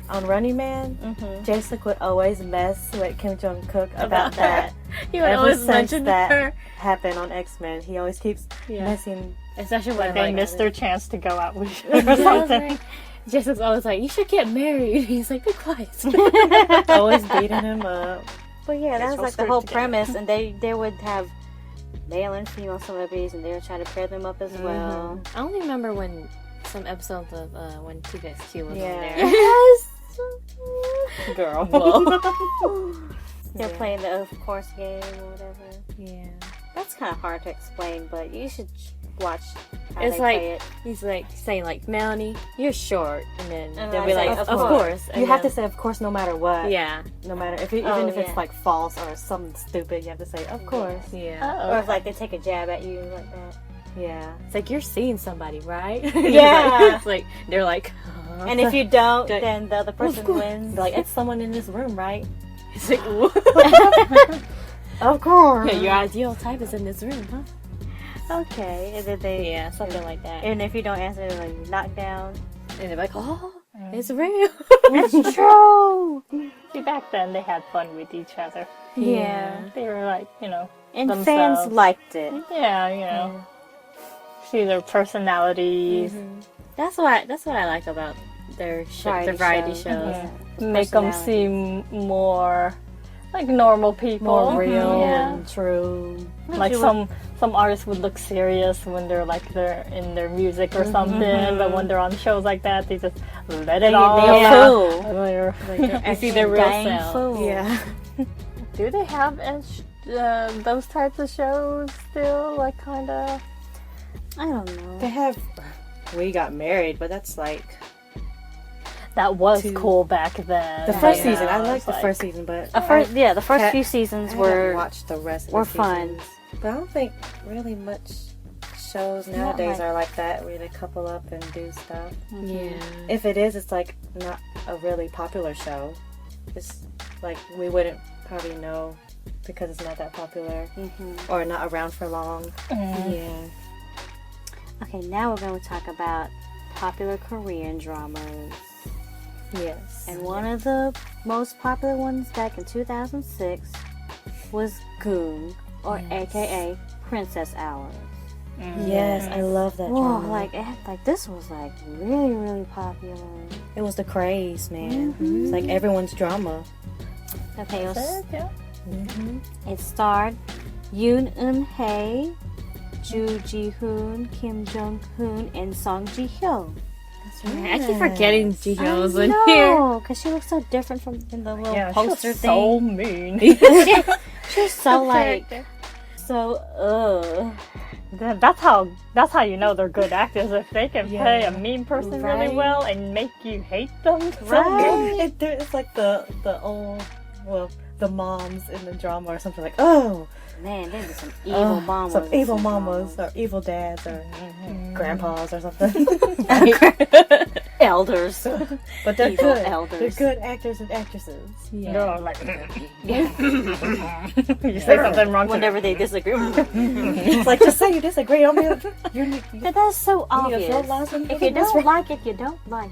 B: On Running Man, Jae-suk would always mess with Kim Jong-kook about that.
C: He would always mention
B: that
C: her.
B: happened on X-Men. He always keeps messing.
C: Especially when
A: They missed their chance to go out with her or something.
C: Jae-suk's always like, you should get married. He's like, be quiet.
B: Always beating him up.
D: But yeah, that was like the
A: screwed
D: whole
A: together.
D: premise, and they would have male and female celebrities, and they would try to pair them up as well.
C: I only remember when some episodes of when TVXQ was on there.
D: Yes.
B: Girl.
D: They're playing the of course game or whatever.
C: Yeah.
D: That's kind of hard to explain, but you should watch how
C: It's
D: they
C: like
D: play it.
C: he's like saying like, Melanie, you're short, and then
D: And
C: they'll
D: I
C: be
D: say,
C: like,
D: of
C: of
D: course.
C: course.
B: You have to say, of course, no matter what.
C: Yeah.
B: No matter even if it's like false or something stupid, you have to say, of course.
C: Yeah.
D: Or if like they take a jab at you like that.
B: Yeah.
C: It's like, you're seeing somebody, right?
D: Yeah.
C: It's like they're like,
D: And if you don't, then the other person wins.
B: Like, it's someone in this room, right?
C: it's like,
B: Of course.
C: yeah, your ideal type is in this room, huh?
D: Okay, and then they
C: something like that.
D: and if you don't answer, they're like knocked down.
C: And they're like, oh, it's real.
D: It's true.
A: See, back then they had fun with each other.
D: Yeah.
A: They were like,
D: And
A: themselves.
D: fans liked it.
A: Yeah, see their personalities,
C: That's what I like about their variety shows.
A: make them seem more like normal people,
B: More real
A: Yeah.
B: and true.
A: Like some artists would look serious when they're in their music or something, but when they're on shows like that, they just let it all.
D: They're a fool.
A: They're-
C: You see their real
D: Dang
C: self.
D: fool.
B: Yeah.
A: Do they have those types of shows still? Like kind of.
D: I don't know.
B: They have. We got married, but that's like
A: That was cool back then.
B: the first
A: you know,
B: season. I
A: it's
B: liked the
A: like-
B: first season, but
D: The first few seasons
B: I
D: were
B: haven't watched the rest of
D: were
B: the
D: fun.
B: seasons. But I don't think really much shows nowadays are like that, where they couple up and do stuff.
C: Yeah.
B: If it is, it's like not a really popular show. It's like we wouldn't probably know because it's not that popular or not around for long.
C: Yeah.
D: Okay, now we're going to talk about popular Korean dramas.
B: Yes.
D: And one of the most popular ones back in 2006 was Goong, or aka Princess Hours.
B: Yes, I love that
D: Whoa,
B: drama.
D: like this was like really, really popular.
B: It was the craze, man. It's like everyone's drama.
D: Okay,
A: Yeah.
D: it starred Yoon Eun-hae, Joo Ji-hoon, Kim Jong-hoon, and Song Ji-hyo.
C: I keep forgetting Ji-hyo's in
D: I
C: here.
D: know, because she looks so different from in the little
A: Yeah, she
D: poster
A: was
D: thing.
A: so mean.
D: She's so like, so
A: That's how you know they're good actors, if they can play a mean person really
D: Right.
A: well and make you hate them.
D: Right.
B: It's like the old, the moms in the drama or something like, oh,
D: man, they be some evil mamas.
B: some evil mamas or evil dads or grandpas or something.
D: Elders.
B: But they're
D: Evil
B: good.
D: elders.
B: They're good actors and actresses.
A: They're all like, you say something wrong.
D: Whenever they disagree.
B: It's like, just say you disagree. I mean,
D: But that's so
B: you
D: obvious.
B: realize them
D: If
B: for
D: you
B: the best
D: don't like it, you don't like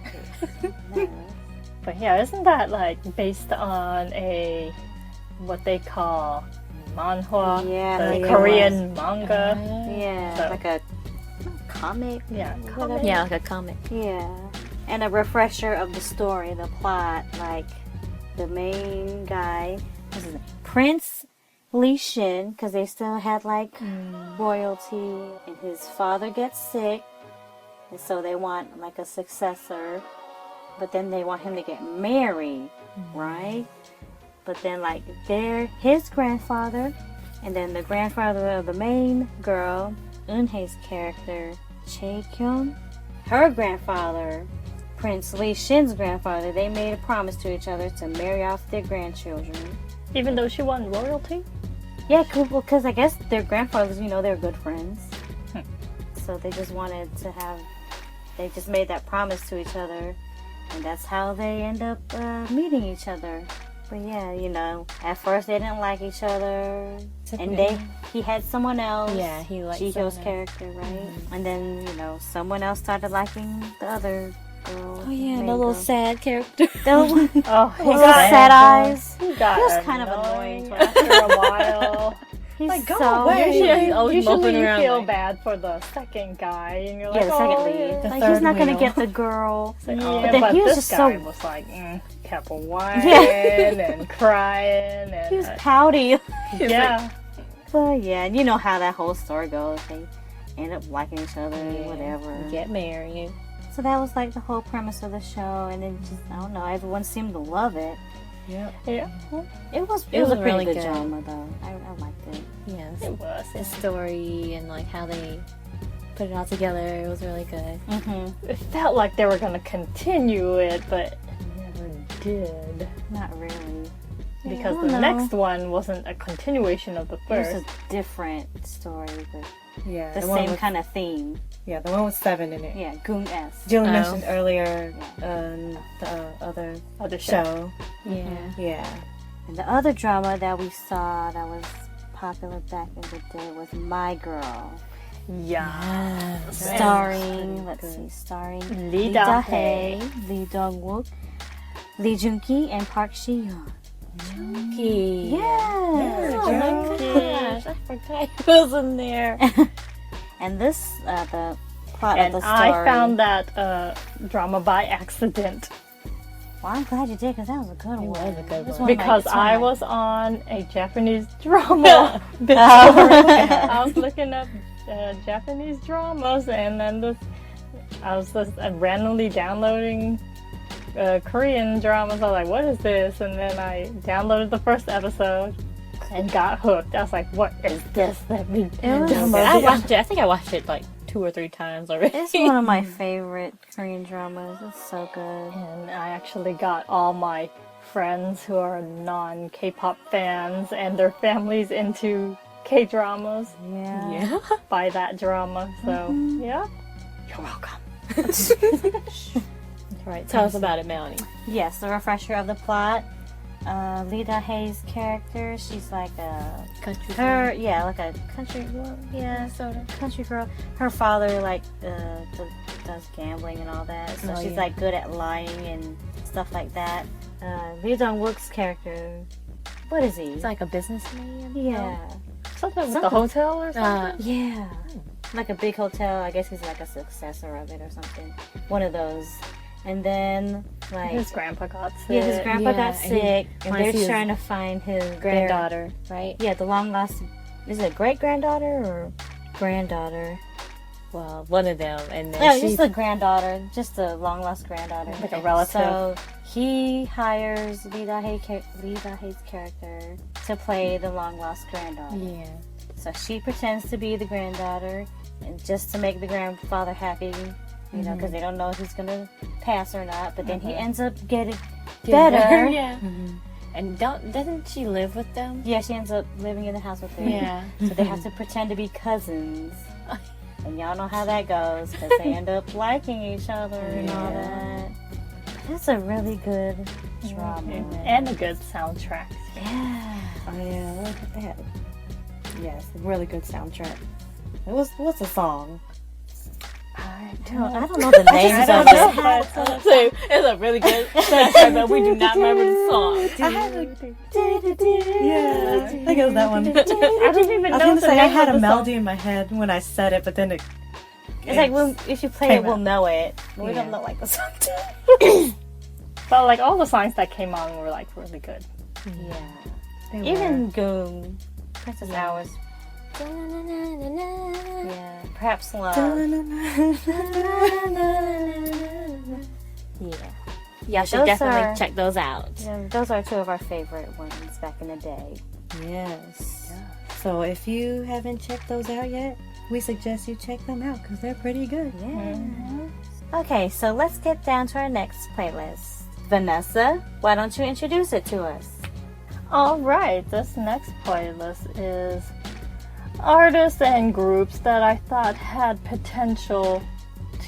D: it. No.
A: But yeah, isn't that like based on what they call manhwa?
D: Yeah,
A: the
D: like
A: Korean manga.
D: Yeah,
A: So-
D: like a comic.
A: Yeah,
D: Whatever.
C: Yeah, like a comic.
D: Yeah. And a refresher of the story, the plot. Like, the main guy, what's his name? Prince Lee Shin, because they still had, like, royalty. And his father gets sick. And so they want, like, a successor. But then they want him to get married, right? But then, like, they're his grandfather. And then the grandfather of the main girl, Eun-hae's character, Chae-kyung, her grandfather, Prince Lee Shin's grandfather, they made a promise to each other to marry off their grandchildren.
A: Even though she won royalty.
D: Yeah, cool, because I guess their grandfathers, they're good friends. So they just wanted to have they just made that promise to each other, and that's how they end up meeting each other. But yeah, you know, at first they didn't like each other, and he had someone else.
C: Yeah, he liked
D: Chico's
C: someone
D: character, right? And then, you know, someone else started liking the other girl.
C: Oh yeah,
D: main
C: the little
D: girl.
C: sad character.
D: The
A: Oh, he
D: little
A: got
D: sad eyes.
A: He got
D: He was kind of
A: annoying
D: annoying.
A: after a while.
D: He's
B: Like, go
D: so
B: away.
C: Usually, always
A: Usually
C: moping
A: you
C: around,
A: feel
C: like-
A: bad for the second guy, and you're
D: Yeah,
A: like,
D: the second
A: oh,
D: lead.
A: yeah.
D: Like,
B: third
D: he's not gonna
B: wheel.
D: get the girl.
A: Yeah,
D: But then he was
A: this
D: just
A: guy
D: so-
A: was like, kept whining and crying, and
D: He was pouty.
A: yeah.
D: But yeah, you know how that whole story goes. They end up liking each other,
C: Yeah,
D: whatever.
C: Get married.
D: So that was like the whole premise of the show, and it just, I don't know, everyone seemed to love it.
A: Yeah.
D: It was
C: It was
D: a pretty
C: really
D: good
C: good.
D: drama, though. I liked it.
C: Yes.
A: It was.
C: The story and like how they put it all together. It was really good.
D: Mm-hmm.
A: It felt like they were going to continue it, but never did.
D: Not really.
A: Because
D: I
A: the
D: don't know.
A: next one wasn't a continuation of the
D: It was
A: first.
D: a different story, but
B: Yeah,
D: the
B: one
D: same
B: with,
D: kind of theme.
B: Yeah, the one with 7 in it.
D: Yeah, Goong S.
B: Jill
C: Oh.
B: mentioned earlier the other
A: Other show.
B: show.
C: Yeah.
B: Yeah.
D: And the other drama that we saw that was popular back in the day was My Girl.
A: Yeah.
D: Starring
A: Lee
D: Lee
A: Da-hae.
D: Da-hae, Lee Dong-wook, Lee Jun-ki, and Park Shi-young.
C: Junkie.
D: Yeah.
C: Oh my gosh, I forgot he was in there.
D: And this, the plot
A: And
D: of the story.
A: I found that drama by accident
D: Well, I'm glad you did, because that was a good one.
C: was a good
D: This
C: one.
D: might-
A: because
D: this
A: I
D: might-
A: was on a Japanese drama before. I was looking up Japanese dramas, and then I was just randomly downloading Korean dramas. I was like, what is this? And then I downloaded the first episode and got hooked. I was like, what is this? Let me download
C: I
A: it.
C: watched it. I think I watched it like 2 or 3 times already.
D: It's one of my favorite Korean dramas. It's so good.
A: And I actually got all my friends who are non-K-pop fans and their families into K-dramas
D: Yeah.
C: Yeah.
A: by that drama. So, yeah. You're welcome.
C: Right. Tell us about it, Melanie.
D: Yes, the refresher of the plot. Lee Da-hae's character, she's like a
C: Country.
D: like a country, well, yeah, sort of country girl. Her father like does gambling and all that, so
C: Oh,
D: she's
C: yeah.
D: like good at lying and stuff like that. Lee Dong-wook's character, what is he?
C: It's like a businessman.
D: Yeah,
A: Something with the
D: Something.
A: hotel or something?
D: yeah, like a big hotel. I guess he's like a successor of it or something. One of those. And then like
A: His grandpa got sick.
D: yeah, his grandpa
C: Yeah,
D: got
C: and he
D: sick, and
C: finds
D: they're
C: his
D: trying to find his
C: Granddaughter, right?
D: Yeah, the long lost. Is it great granddaughter or granddaughter?
C: Well, one of them, and then
D: No,
C: she.
D: just the granddaughter, just the long lost granddaughter.
A: Like a relative.
D: So he hires Lee Da-hae's character to play the long lost granddaughter.
C: Yeah.
D: So she pretends to be the granddaughter, and just to make the grandfather happy, you know, because they don't know if he's gonna pass or not. But then he ends up getting better.
C: Yeah. And doesn't she live with them?
D: Yeah, she ends up living in the house with them.
C: Yeah.
D: So they have to pretend to be cousins. And y'all know how that goes, because they end up liking each other and all that. That's a really good drama.
A: And a good soundtrack.
D: Yeah.
B: Oh yeah, look at that. Yes, really good soundtrack. What's the song?
D: I don't know the names of it.
C: So it's a really good soundtrack, but we do not remember the song.
B: Yeah, I think it was that one.
A: I didn't even
B: I was
A: know
B: gonna
A: the
B: say I
A: name
B: had
A: of
B: a
A: the
B: melody in my head when I said it, but then it.
D: It's like if you play
B: Came
D: it, we'll
B: out.
D: know it. But we
B: Yeah.
D: don't know like the song.
A: But like all the songs that came on were like really good.
D: Yeah.
B: They
D: Even Goong, Princess Hours. Yeah. Perhaps Love. Yeah.
C: Y'all should
D: Those
C: definitely
D: are-
C: check those out.
D: Yeah, those are two of our favorite ones back in the day.
B: Yes. So if you haven't checked those out yet, we suggest you check them out because they're pretty good.
D: Yeah. Okay, so let's get down to our next playlist. Vanessa, why don't you introduce it to us?
A: All right, this next playlist is artists and groups that I thought had potential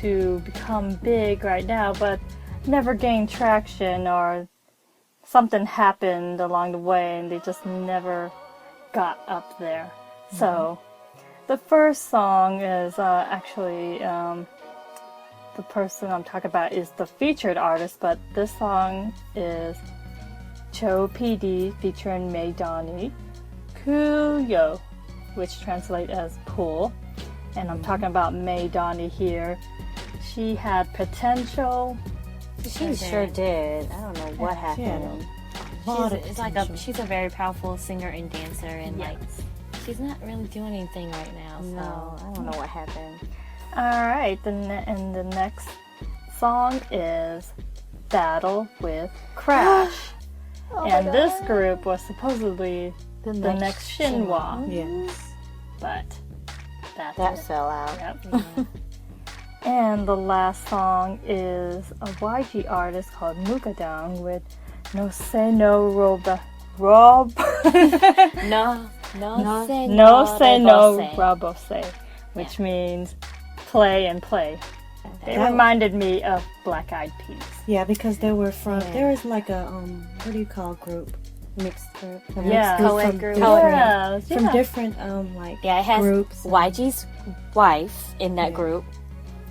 A: to become big right now, but never gained traction, or something happened along the way and they just never got up there. So the first song is actually the person I'm talking about is the featured artist, but this song is h.o.t featuring Melanie, Kuyo, which translates as pool. And I'm talking about Melanie here. She had potential.
D: She sure did. I don't know what happened.
C: She's a very powerful singer and dancer, and
A: Yes.
C: she's not really doing anything right now. So
D: No, I don't know what happened.
A: Alright, and the next song is Battle with Crash. And this group was supposedly the next Shinhwa,
B: Yes.
A: but
D: That
A: that's
D: fell out.
A: Yep. And the last song is a YG artist called Mugadang with No Say No Rob,
C: no
A: Say No Robose, which means play and play. They reminded me of Black Eyed Peas.
B: Yeah, because they were from. There was like a what do you call group?
D: Mixed group.
B: A mixed
A: Yeah.
B: group
D: Co-ed
B: from
D: group.
B: different,
A: Yeah,
B: from
A: yeah.
B: different like
C: Yeah, it has
B: groups.
C: YG's wife in that
B: Yeah.
C: group.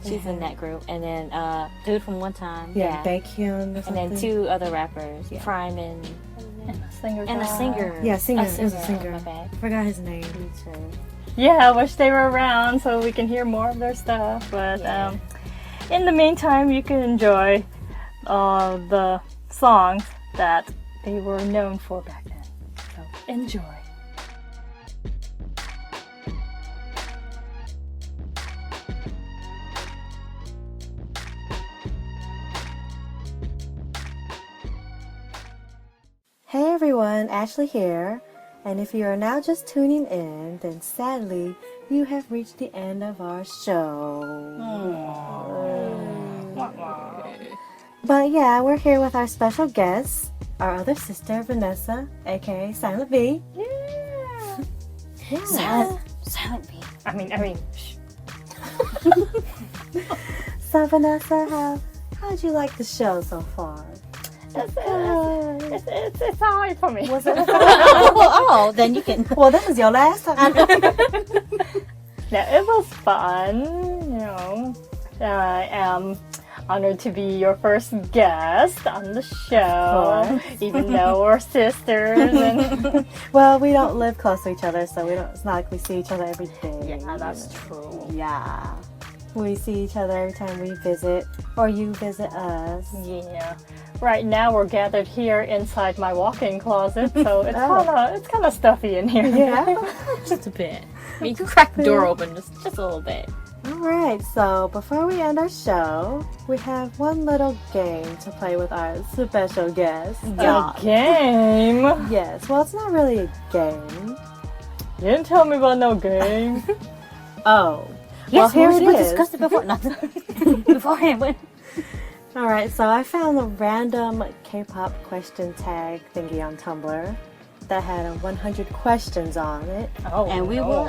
C: She's in that group, and then
D: Dude from One Time.
B: Yeah, Baekhyun or
C: and
B: something.
C: then 2 other rappers,
B: Yeah.
C: Prime and
A: And a singer.
C: a
A: guy.
C: singer.
B: Yeah, singer.
C: A
B: It was a
C: singer.
B: singer.
C: My bad.
B: Forgot his name.
D: Me too.
A: Yeah, I wish they were around so we can hear more of their stuff. But in the meantime, you can enjoy the songs that they were known for back then. So enjoy.
B: Hey everyone, Ashley here. And if you are now just tuning in, then sadly, you have reached the end of our show. But yeah, we're here with our special guest, our other sister, Vanessa, aka Silent V. Yeah.
D: Silent B.
A: I mean, shh.
B: So Vanessa, how'd you like the show so far?
A: It's alright for me.
B: Was it?
D: Oh, then you can.
B: Well, this is your last time.
A: Yeah, it was fun. You know, I am honored to be your first guest on the show, even though we're sisters. And
B: Well, we don't live close to each other, so it's not like we see each other every day.
A: yeah, that's true.
B: Yeah. We see each other every time we visit, or you visit us.
A: Yeah. Right now we're gathered here inside my walk-in closet, so it's kind of stuffy in here.
B: Yeah.
C: Just a bit. You can crack the door open just a little bit.
B: All right, so before we end our show, we have one little game to play with our special guest.
A: A game?
B: Yes, well, it's not really a game.
A: You didn't tell me about no game.
B: Oh.
D: Yes,
B: well, here
D: we
B: it is.
D: discussed it before. Beforehand.
B: All right, so I found a random K-pop question tag thingy on Tumblr that had 100 questions on it.
A: Oh,
D: And we
A: no.
D: will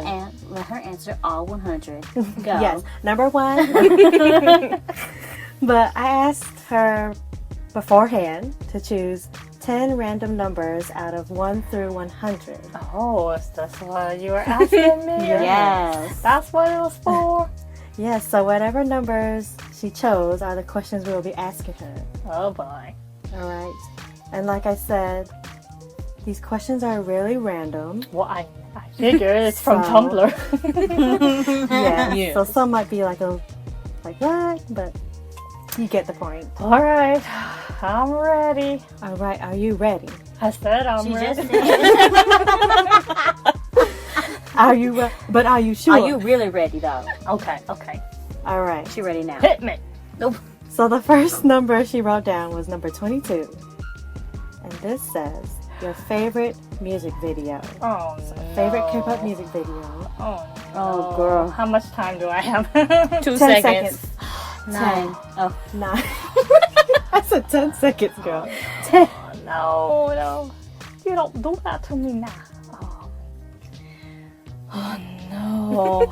D: let her answer all 100. Go.
B: Yes, number 1. But I asked her beforehand to choose 10 random numbers out of 1 through 100.
A: Oh, that's what you were asking me?
D: Yes.
A: That's what it was for?
B: Yes, so whatever numbers she chose are the questions we will be asking her.
A: Oh, boy.
B: All right. And like I said, these questions are really random.
A: Well, I figured it's from
B: So-
A: Tumblr.
B: Yeah. So some might be like what? But you get the point.
A: All right. I'm ready.
B: All right. Are you ready?
A: I said I'm
D: She
A: ready.
D: just said.
B: Are you? But are you sure?
D: Are you really ready, though?
A: Okay.
B: All right.
D: She ready now.
A: Hit me.
B: So the first number she wrote down was number 22, and this says your favorite music video.
A: Oh, no.
B: Favorite K-pop music video.
A: Oh, no.
D: Oh, girl.
A: How much time do I have?
C: 2
B: 10
C: seconds.
D: 9. Oh.
B: 9. I said 10 seconds, girl.
A: No. You don't do that to me now. Oh no.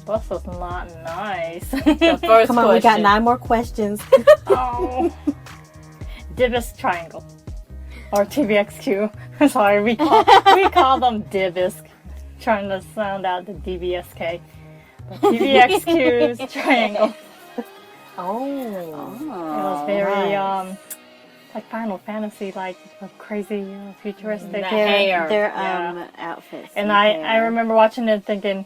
A: This is not nice.
C: The first
B: Come on, we got
C: question.
B: 9 more questions.
A: Oh. Divis Triangle. Or TVXQ. Sorry, we call them Divisk. Trying to sound out the DBSK. But TVXQ's Triangle. It was very, like Final Fantasy, like crazy, futuristic.
C: The hair.
D: Their
A: Yeah.
D: outfits.
A: And I remember watching it thinking,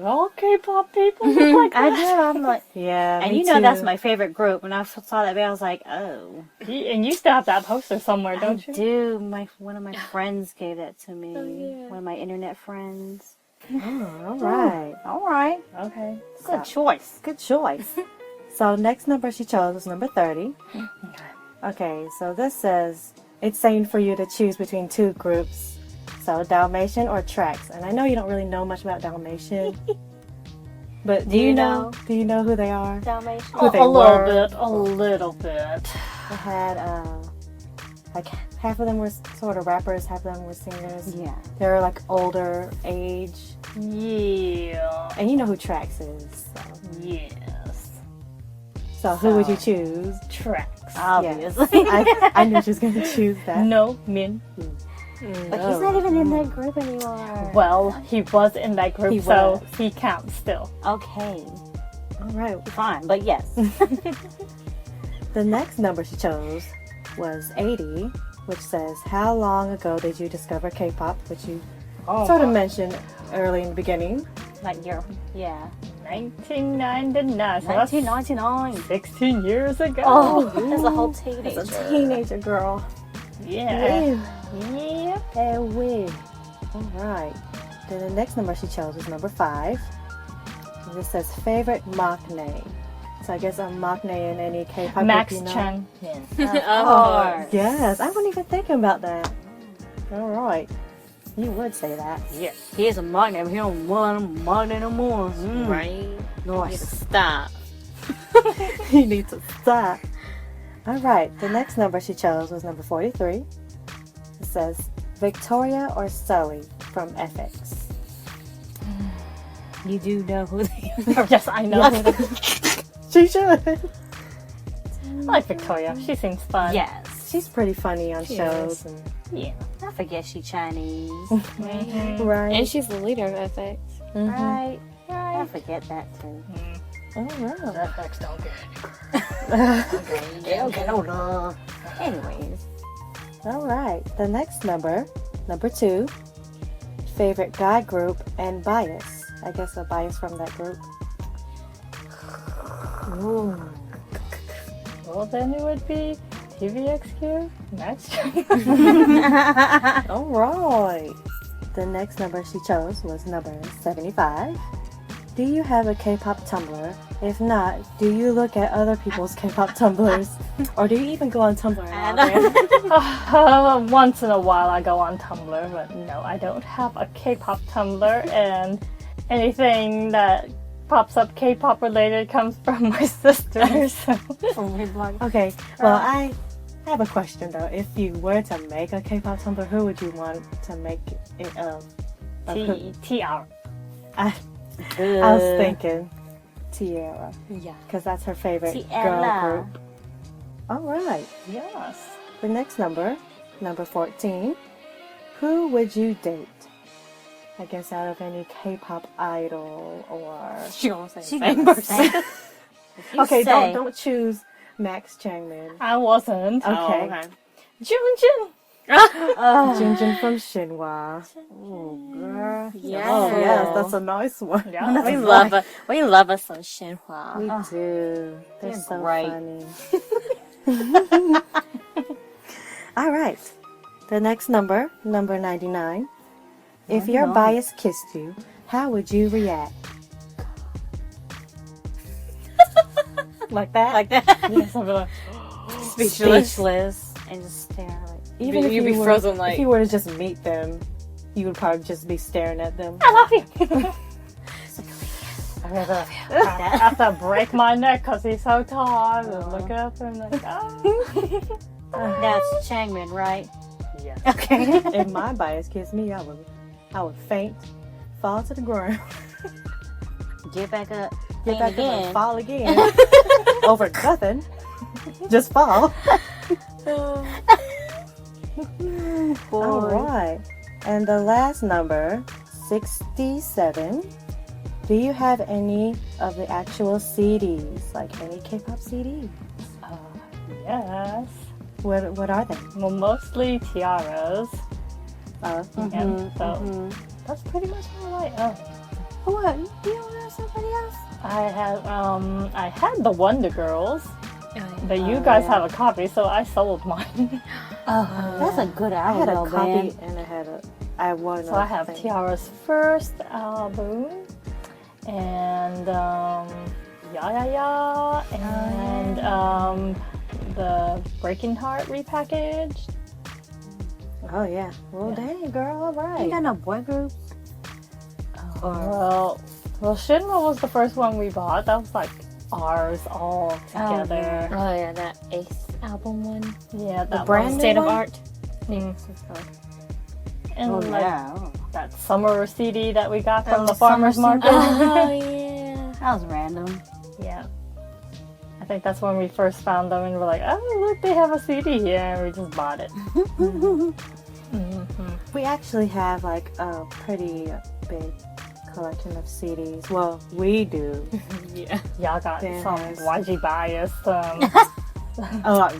A: all K-pop people look like
D: I
A: that.
D: do. I'm like,
B: Yeah,
D: and
B: me
D: you know
B: too.
D: that's my favorite group. When I saw that, I was like, oh.
A: And you still have that poster somewhere, don't
D: I
A: you?
D: do. One of my friends gave that to me.
C: Oh, yeah.
D: One of my internet friends.
B: All right.
D: All right.
A: Okay.
D: Good choice.
B: Good choice. So next number she chose was number 30. Okay, so this says it's saying for you to choose between 2 groups. So Dalmatian or Trax. And I know you don't really know much about Dalmatian. But do you know? Do you know who they are?
D: Dalmatian.
B: Who they
A: A little
B: were.
A: bit, a little bit.
B: They had like half of them were sort of rappers, half of them were singers.
D: Yeah.
B: They're like older age.
A: Yeah.
B: And you know who Trax is. So,
A: Yes.
B: so who would you choose?
A: Tracks.
D: Obviously.
B: I knew she was going to choose that.
A: No Min.
D: But he's not even in that group anymore.
A: Well, he was in that group,
B: He
A: so
B: was.
A: he counts still.
D: Okay.
B: All right.
D: Fine. But yes.
B: The next number she chose was 80, which says, how long ago did you discover K-pop? Which you sort of mentioned early in the beginning.
D: Like your, yeah.
A: 1999. So that's
D: 1999.
A: 16 years ago.
D: Oh, as a whole teenager.
B: As a teenager girl.
A: Yeah.
B: Yeah. Aewen. All right. Then the next number she chose was number 5. And this says favorite mock name. So I guess a mock name in any K-pop
A: Max
B: group, you know?
A: Chang Min.
D: Oh.
B: Yes, I wasn't even thinking about that. All right. You would say that.
A: Yeah.
D: Here's a mock name. He don't want a mock name no more.
C: Right?
D: Nice.
C: Stop.
B: You need to stop. All right. The next number she chose was number 43. It says Victoria or Sully from FX.
D: You do know who they are.
A: Yes, I know.
B: She should.
A: I like Victoria. She seems fun.
D: Yes.
B: She's pretty funny on
C: She
B: shows.
C: is.
A: Yeah.
D: I forget she Chinese.
B: And, right.
C: And she's the leader of FX.
D: Right. I forget that too.
B: Oh, wow.
A: FX don't get any
D: Yeah, okay, no, no. Anyways.
B: All right. The next number 2. Favorite guy group and bias. I guess a bias from that group. Ooh.
A: Well, then it would be TVXQ. Max Chang.
B: All right. The next number she chose was number 75. Do you have a K-pop Tumblr? If not, do you look at other people's K-pop Tumblrs? Or do you even go on Tumblr at all?
A: Once in a while I go on Tumblr, but no, I don't have a K-pop Tumblr, and anything that pops up K-pop related comes from my sister. So.
B: Okay, well, I have a question though. If you were to make a K-pop Tumblr, who would you want to make it of?
A: TR.
B: I was thinking Tierra,
C: Yeah.
B: because that's her favorite girl
D: Tierra.
B: group. All right.
A: Yes.
B: The next number 14. Who would you date? I guess out of any K-pop idol or...
C: She gonna say
D: She
C: the same
D: gonna
C: person.
D: say-
B: Okay,
D: say-
B: don't choose Max Changmin.
A: I wasn't.
B: Okay.
C: Oh, okay.
A: Junjun.
B: Junjun from Shinhwa.
D: Oh, girl.
C: Yes.
B: Oh, yes, that's a nice one.
A: Yeah.
C: We love us some Shinhwa.
B: We do. They're
D: They're
B: so
D: great.
B: funny. All right. The next number 99. If your bias kissed you, how would you react? Like that?
C: Like that.
A: Yes, I'll be like,
B: Speechless.
D: And just stare like.
B: Even if
C: You'd be
B: were,
C: frozen like-
B: if you were to just meet them, you would probably just be staring at them.
A: I love you. I have to break my neck because he's so tall. And look up and like, oh.
D: That's Changmin, right?
A: Yes.
D: Okay.
B: If my bias kissed me, I would faint, fall to the ground.
D: get back up.
B: Get back up
D: again.
B: and fall again. Over nothing. Just fall. All right. And the last number, 67. Do you have any of the actual CDs? Like any K-pop CDs?
A: Yes.
B: What are they?
A: Well, mostly tiaras.
B: Mm-hmm.
A: So that's pretty much all I own.
B: What? You don't have somebody else?
A: I had the Wonder Girls, but you guys have a copy, so I sold mine.
D: That's a good
B: I had
D: album,
B: a copy
D: man.
B: and I won.
A: So I have Tiara's first album, and Ya Ya Ya, and the Breaking Heart repackaged.
B: Oh yeah. Well, dang girl, all right.
D: You got no boy groups?
A: Well, Shinra was the first one we bought. That was like ours all together.
C: Oh yeah, that Ace album one.
A: Yeah, that
B: brand
A: one.
C: State of
B: one?
C: Art.
A: And like
D: yeah.
A: that summer CD that we got from the farmer's
D: summer
A: market.
C: Oh yeah.
D: That was random.
A: Yeah. I think that's when we first found them and we're like, oh, look, they have a CD here, and we just bought it.
B: We actually have like a pretty big collection of CDs. Well, we do.
C: Yeah.
A: Y'all got
B: Damn
A: some
B: nice.
A: YG Bias
B: Oh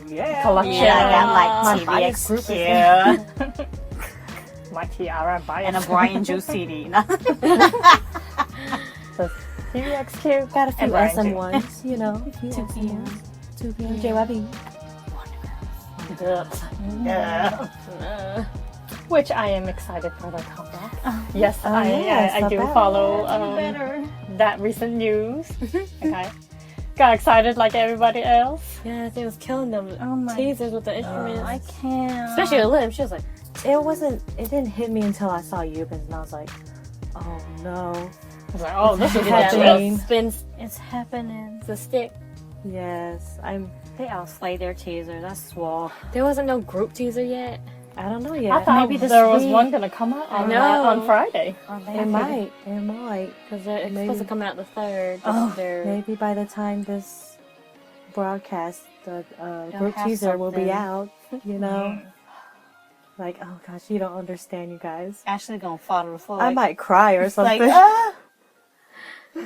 B: yeah.
A: collection.
D: Yeah, I got
B: My
D: like
B: bias group
D: TVXQ
B: is-
A: My Tiara Bias.
D: and a Brian Juice CD.
A: So, TVXQ.
B: Got a few
A: and Brian
B: SM
A: Juice.
B: ones, you know. A few
D: 2
B: SM
D: p.m.
B: ones. 2 p.m. JYP.
A: Yeah. Which I am excited for their comeback. Yes,
B: Oh, yeah,
A: I
B: so
A: do
B: bad.
A: follow that recent news. Okay. Got excited like everybody else.
C: Yes, it was killing them.
D: Oh my
C: Teasers with the instruments.
D: I can't.
C: Especially with Lim. She was like,
B: It didn't hit me until I saw Yubin, and I was like, oh no.
A: I was like, oh, this is
B: happening.
C: spins
D: It's happening.
C: the stick.
B: Yes,
D: They all slay their teasers. I swore.
C: There wasn't no group teaser yet.
B: I don't know
A: I
B: yet.
A: thought
D: Maybe this
A: there was
D: week.
A: one gonna come out on,
C: know.
A: on Friday.
B: It might.
C: Because it's
B: Maybe.
C: supposed to come out the 3rd.
D: Oh,
B: Maybe by the time this broadcast, the group
D: have
B: teaser will be
D: something.
B: out, you know? Like, oh gosh, you don't understand, you guys.
D: Ashley gonna fall to the floor.
B: I might cry or
D: like,
B: something.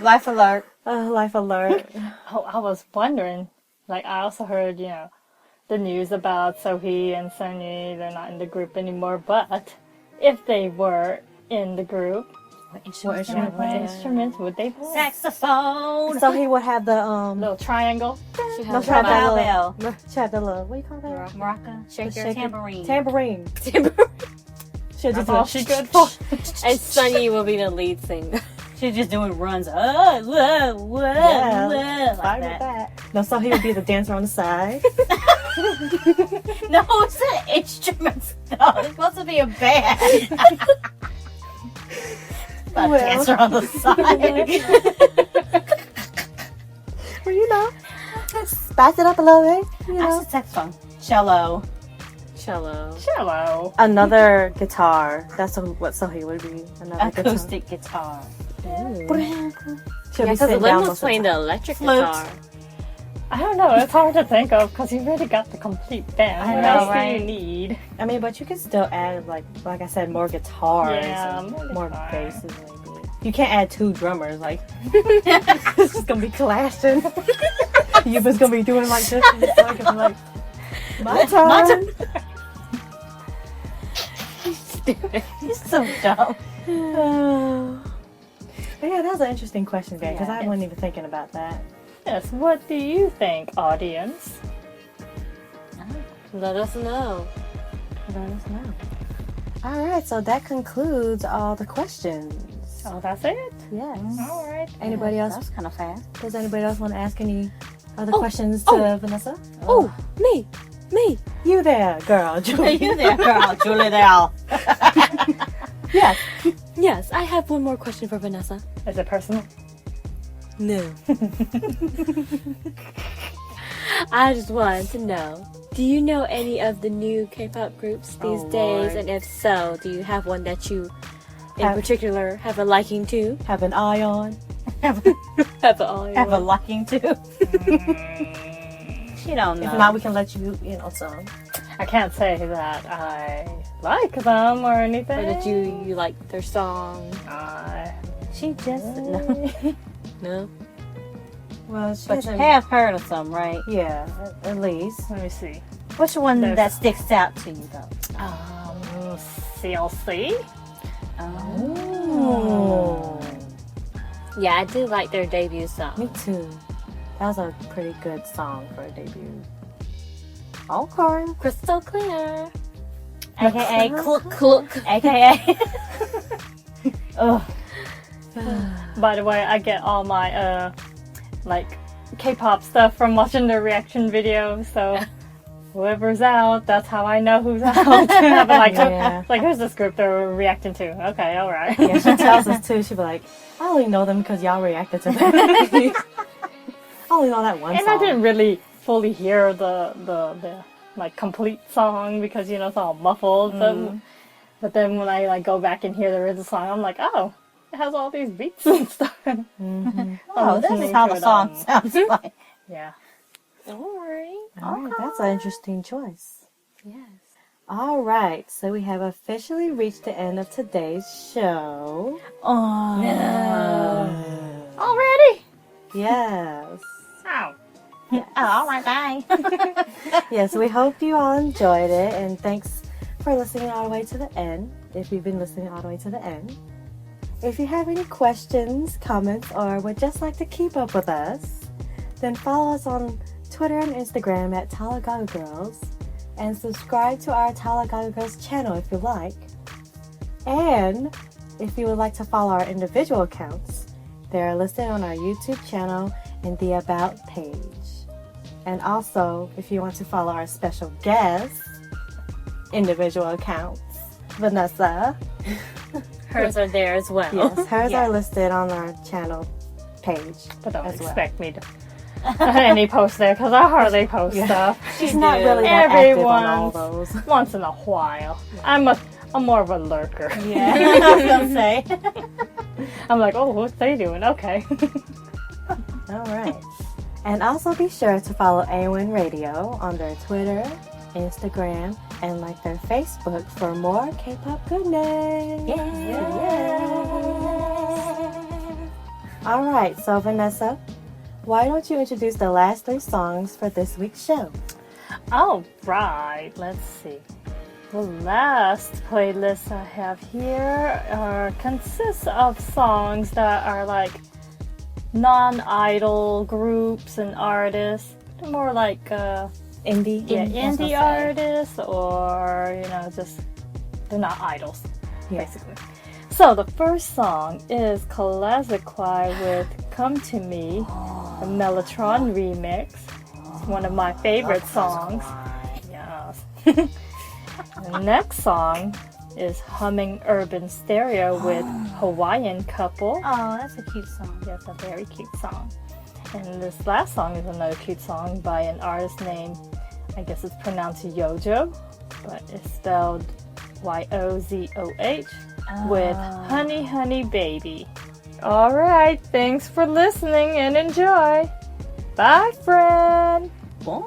D: life alert.
B: Life alert.
A: Oh, I was wondering. Like, I also heard, the news about Sohee and Sunny. They're not in the group anymore. But if they were in the group,
D: What
B: instrument
D: instrument?
A: what instruments would they play?
D: Saxophone.
B: So he would have the
A: Little triangle.
C: She
B: no,
C: has
B: she had that
D: Cowbell.
B: little, she had the little, what do you call that?
D: Maraca.
C: shaker.
D: Tambourine.
B: Tambourine. She'll
A: That's
B: just
A: all she good for.
C: And Sunny will be the lead singer.
D: She's just doing runs.
B: Yeah,
D: Like
B: fine with
D: that.
B: that. No, so he would be the dancer on the side.
D: No, it's an instrument. No, it's supposed to be a band. A
B: Well.
D: dancer on the side.
B: Well, spice it up a little bit.
D: That's a saxophone. Cello.
C: Cello.
A: Cello.
B: Another guitar. That's what Sohee would be. Another
D: Acoustic guitar.
B: guitar. She'll
C: Yeah,
B: be
C: because
B: sitting
C: Lim
B: down
C: was
B: most of
C: playing
B: the
C: the
B: time.
C: electric
D: Flute.
C: guitar.
A: I don't know. It's hard to think of because you really got the complete band.
D: I
A: What
D: know,
A: else do
D: right?
A: you need?
B: I mean, but you can still add, like I said, more guitars
A: Yeah,
B: and
A: more
B: more
A: guitar.
B: basses maybe. You can't add 2 drummers. Like, it's just going to be clashing. You're just going to be doing like this. And it's going to be like, my turn.
D: He's so dumb.
B: But yeah, that's an interesting question, Dan, because
D: Yeah,
B: I wasn't even thinking about that.
A: Yes. What do you think, audience?
C: Let us know.
B: Let us know. All right, so that concludes all the questions.
A: Oh, that's it.
B: Yes.
A: All right.
B: Anybody else?
D: That's kind of fast.
B: Does anybody else want to ask any other questions to Vanessa?
C: Oh, me.
B: You there, girl, Julie.
D: You there, girl. Julie there.
B: Yes.
C: Yes, I have one more question for Vanessa.
A: Is it personal?
C: No. I just wanted to know, do you know any of the new K-pop groups these
B: Oh,
C: days?
B: Lord.
C: And if so, do you have one that you in
B: Have-
C: particular have a liking to?
B: Have an eye on.
D: have
A: That's all I
D: a
A: want.
D: liking to. You don't know.
B: If not, we can let you, song.
A: I can't say that I like them or anything.
C: Or that you like their song?
D: She just no.
C: No.
B: Well, she
D: But you
B: hasn't-
D: have heard of some, right?
B: Yeah, at least.
A: Let me see.
D: Which one
A: There's-
D: that sticks out to you though?
A: CLC.
B: Oh.
C: Yeah, I do like their debut song.
B: Me too. That was a pretty good song for a debut. Okay.
C: Crystal Clear.
D: AKA
C: Cluck cluck.
D: AKA. Oh,
A: By the way, I get all my like K-pop stuff from watching the reaction videos. So whoever's out, that's how I know who's out. I'm like,
B: Yeah.
A: like who's this group they're reacting to? Okay, all right.
B: Yeah, she tells us too. She'll be like, I only know them because y'all reacted to them. I only know that one
A: And
B: song.
A: I didn't really fully hear the like complete song because it's all muffled. But then when I like go back and hear the original song, I'm like, oh, it has all these beats and stuff.
D: oh, this is how the song sounds like.
A: Yeah.
C: Alright.
B: All right, that's an interesting choice.
C: Yes.
B: All right, so we have officially reached the end of today's show.
D: Oh,
A: Already?
B: Yes.
A: Oh.
D: oh, all right, bye.
B: Yes, we hope you all enjoyed it, and thanks for listening all the way to the end, if you've been listening all the way to the end. If you have any questions, comments, or would just like to keep up with us, then follow us on Twitter and Instagram at TalagaGaGirls, and subscribe to our TalagaGaGirls channel if you like. And if you would like to follow our individual accounts, they are listed on our YouTube channel in the About page. And also, if you want to follow our special guests, individual accounts, Vanessa.
C: Hers are there as well.
B: Yes, hers are listed on our channel page.
A: But don't
B: as well.
A: expect me to any post there because I hardly post stuff.
B: She's not really that active on all
A: Everyone's-
B: those.
A: Once in a while. I'm more of a lurker.
D: Yeah, I was gonna say.
A: I'm like, oh, what's they doing? Okay.
B: All right. And also be sure to follow Aewen Radio on their Twitter, Instagram, and like their Facebook for more K-pop goodness. All right, so Vanessa, why don't you introduce the last 3 songs for this week's show?
A: All right, let's see. The last playlist I have here consists of songs that are like non-idol groups and artists. They're more like
B: Indie?
A: indie artists, or just they're not idols, basically. So the first song is Classically with "Come to Me," the Mellotron remix. It's one of my favorite songs. Yes. The next song is Humming Urban Stereo with Hawaiian Couple.
D: Oh, that's a cute song.
A: Yes, a very cute song. And this last song is another cute song by an artist named, I guess it's pronounced Yojo, but it's spelled Yozoh, with Honey Honey Baby. Alright, thanks for listening and enjoy. Bye, friend!
D: Boom.